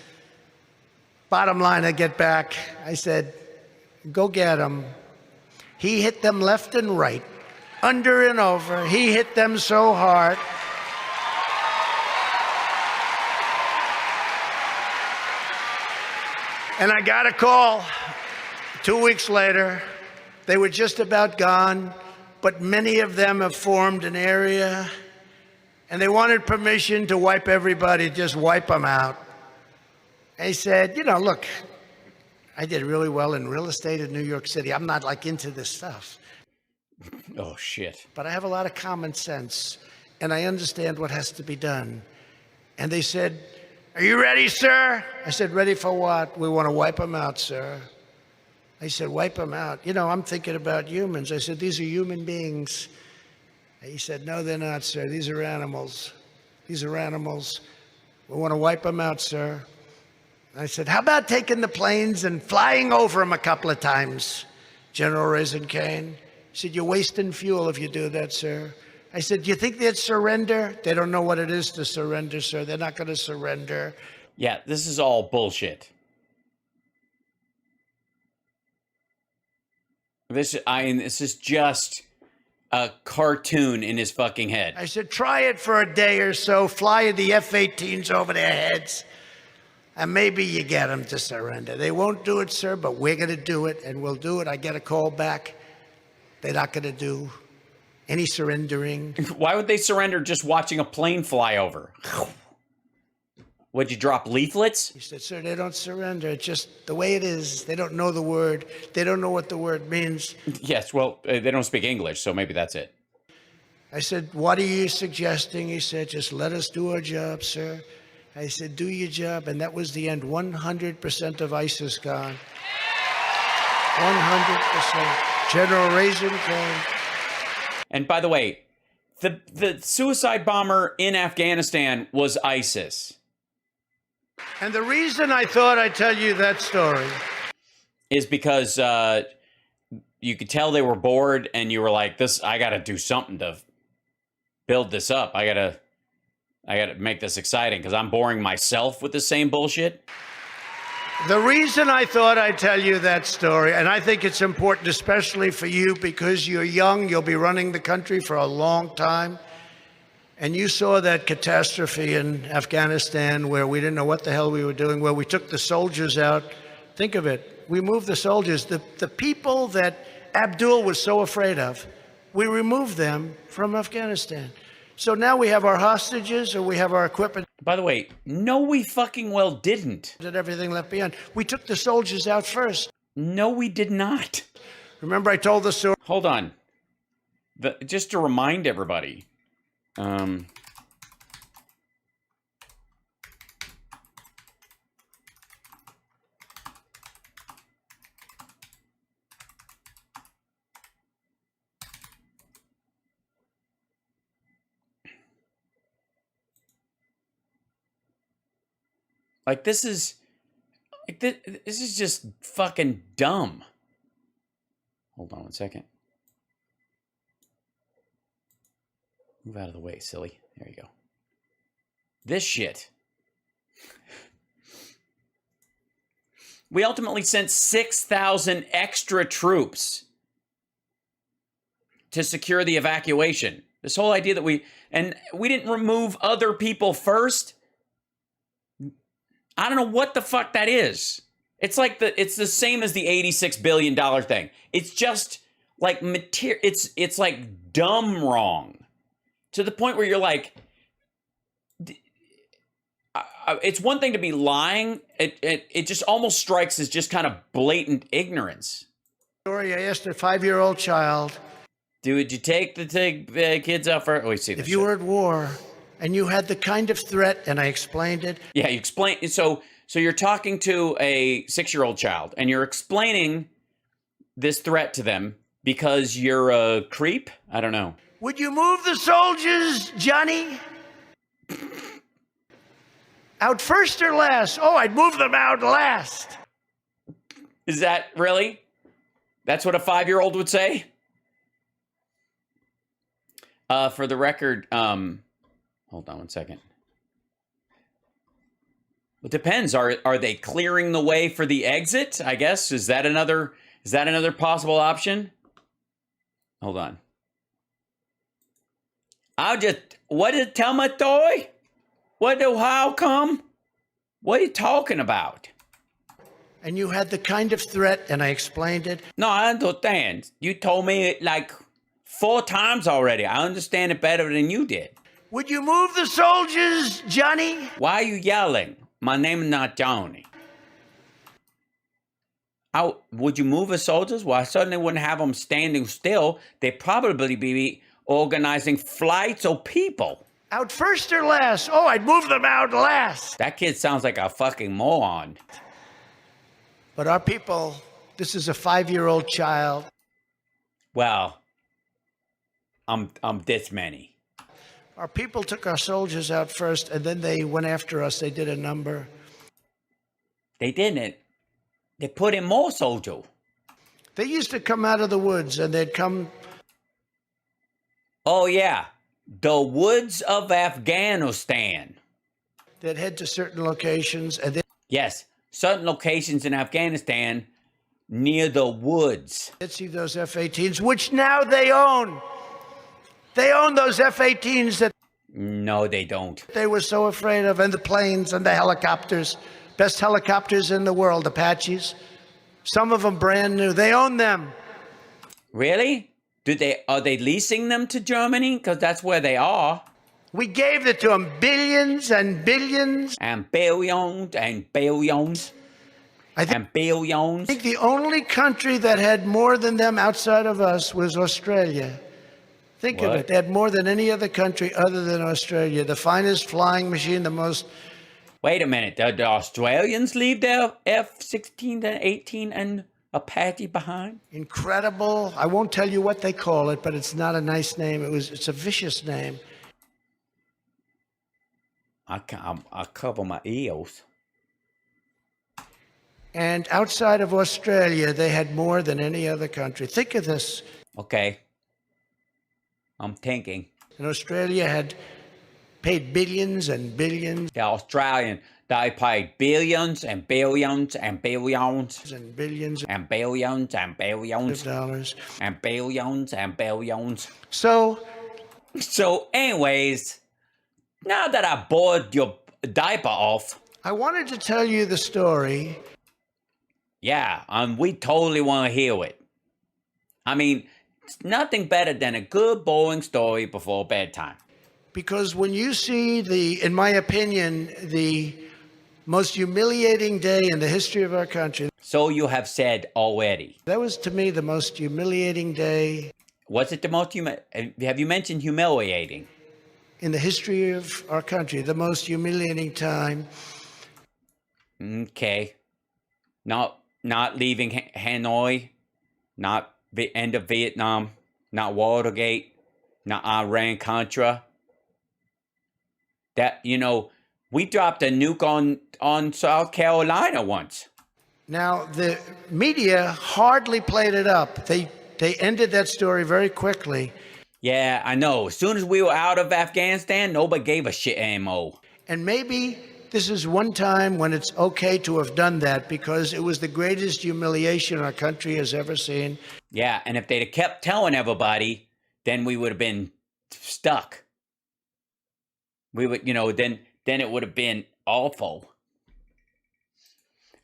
Bottom line, I get back. I said, go get him. He hit them left and right, under and over. He hit them so hard. And I got a call 2 weeks later. They were just about gone, but many of them have formed an area, and they wanted permission to wipe everybody, just wipe them out. They said, you know, look, I did really well in real estate in New York City. I'm not like into this stuff. Oh, shit. But I have a lot of common sense, and I understand what has to be done. And they said, are you ready, sir? I said, ready for what? We want to wipe them out, sir. They said, wipe them out. You know, I'm thinking about humans. I said, these are human beings. He said, no, they're not, sir. These are animals. These are animals. We want to wipe them out, sir. I said, how about taking the planes and flying over them a couple of times, General Raisin Cane? He said, you're wasting fuel if you do that, sir. I said, do you think they'd surrender? They don't know what it is to surrender, sir. They're not going to surrender. Yeah, this is all bullshit. This is just a cartoon in his fucking head. I said, try it for a day or so. Fly the F-18s over their heads, and maybe you get them to surrender. They won't do it, sir, but we're going to do it, and we'll do it. I get a call back. They're not going to do any surrendering. Why would they surrender just watching a plane fly over? Would you drop leaflets? He said, sir, they don't surrender. It's just the way it is. They don't know the word. They don't know what the word means. Yes, well, they don't speak English, so maybe that's it. I said, what are you suggesting? He said, just let us do our job, sir. I said, do your job. And that was the end. 100% of ISIS gone. 100%. General Raisin Cane. And by the way, the suicide bomber in Afghanistan was ISIS. And the reason I thought I'd tell you that story is because you could tell they were bored, and you were like, "This, I got to do something to build this up. I gotta make this exciting because I'm boring myself with the same bullshit." The reason I thought I'd tell you that story, and I think it's important, especially for you, because you're young, you'll be running the country for a long time. And you saw that catastrophe in Afghanistan where we didn't know what the hell we were doing, where we took the soldiers out. Think of it. We moved the soldiers. The people that Abdul was so afraid of, we removed them from Afghanistan. So now we have our hostages, or we have our equipment. By the way, no, we fucking well didn't. And everything left behind. We took the soldiers out first. No, we did not. Remember I told the story? Hold on. Just to remind everybody. Like, this is just fucking dumb. Hold on one second. Move out of the way, silly. There you go. This shit. We ultimately sent 6,000 extra troops to secure the evacuation. This whole idea that we didn't remove other people first. I don't know what the fuck that is. It's like it's the same as the $86 billion thing. It's just like it's like dumb wrong. To the point where you're like, it's one thing to be lying. It just almost strikes as just kind of blatant ignorance. Story, I asked a 5-year-old child, Would you take the kids out for? Oh, we see. if you were at war and you had the kind of threat, and I explained it. Yeah, you explain. So you're talking to a 6-year-old child, and you're explaining this threat to them because you're a creep. I don't know. Would you move the soldiers, Johnny? Out first or last? Oh, I'd move them out last. Is that really? That's what a 5-year-old would say? For the record, hold on one second. It depends. Are they clearing the way for the exit? I guess is that another possible option? Hold on. What did tell my toy? How come? What are you talking about? And you had the kind of threat, and I explained it. No, I understand. You told me it like 4 times already. I understand it better than you did. Would you move the soldiers, Johnny? Why are you yelling? My name is not Johnny. Would you move the soldiers? Well, I certainly wouldn't have them standing still. They'd probably be organizing flights of people. Out first or last? Oh, I'd move them out last. That kid sounds like a fucking moron. But our people, this is a 5-year-old child. Well, I'm this many. Our people took our soldiers out first, and then they went after us. They did a number. They didn't. They put in more soldiers. They used to come out of the woods, and they'd come. Oh, yeah. The woods of Afghanistan. They'd head to certain locations, and then. Yes, certain locations in Afghanistan near the woods. They'd see those F-18s, which now they own. They own those F-18s that No, they don't. they were so afraid of, and the planes and the helicopters. Best helicopters in the world, Apaches. Some of them brand new. They own them. Really? Are they leasing them to Germany? Because that's where they are. We gave it to them, billions and billions. And billions and billions I and billions. think the only country that had more than them outside of us was Australia. Think of What? it. They had more than any other country other than Australia. The finest flying machine, the most. Wait a minute. The Australians leave their F-16 and 18 and Apache behind? Incredible. I won't tell you what they call it, but it's not a nice name. It's a vicious name. I cover my ears. And outside of Australia, they had more than any other country. Think of this. Okay. I'm thinking. And Australia had paid billions and billions The Australian, they paid billions and billions and billions and billions and billions and of billions dollars. and billions and billions. So So, anyways, now that I bored your diaper off, I wanted to tell you the story. yeah, we totally want to hear it. I mean, it's nothing better than a good, boring story before bedtime. Because when you see in my opinion, the most humiliating day in the history of our country, So you have said already. that was to me the most humiliating day Was it the most have you mentioned humiliating? in the history of our country, the most humiliating time. Okay. Not leaving Hanoi, not the end of Vietnam, not Watergate, not Iran-Contra. That, we dropped a nuke on South Carolina once. Now, the media hardly played it up. They ended that story very quickly. Yeah, I know. As soon as we were out of Afghanistan, nobody gave a shit anymore. And maybe this is one time when it's okay to have done that, because it was the greatest humiliation our country has ever seen. Yeah, and if they'd have kept telling everybody, then we would have been stuck. We would, then it would have been awful.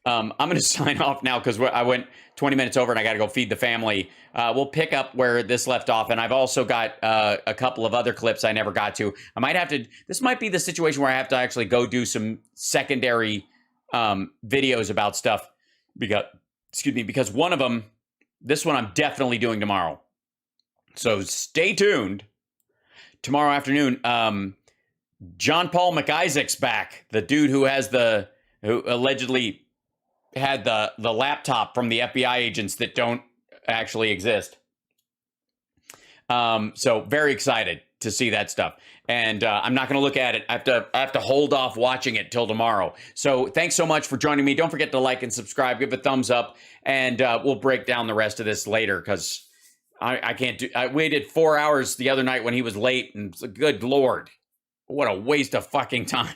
I'm going to sign off now because I went 20 minutes over and I got to go feed the family. We'll pick up where this left off. And I've also got a couple of other clips I never got to. I might have to, this might be the situation where I have to actually go do some secondary videos about stuff because one of them, this one I'm definitely doing tomorrow. So stay tuned. Tomorrow afternoon, John Paul McIsaac's back. The dude who allegedly had the laptop from the FBI agents that don't actually exist. So very excited to see that stuff. And I'm not going to look at it. I have to hold off watching it till tomorrow. So thanks so much for joining me. Don't forget to like and subscribe. Give a thumbs up. And we'll break down the rest of this later because I can't do... I waited 4 hours the other night when he was late. And good Lord, what a waste of fucking time.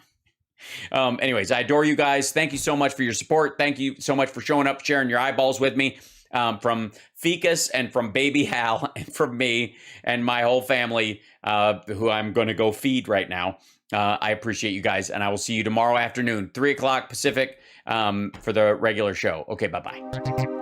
Anyways, I adore you guys. Thank you so much for your support. Thank you so much for showing up, sharing your eyeballs with me. From Ficus and from Baby Hal and from me and my whole family, who I'm going to go feed right now. I appreciate you guys, and I will see you tomorrow afternoon, 3 o'clock Pacific, for the regular show. Okay, bye-bye.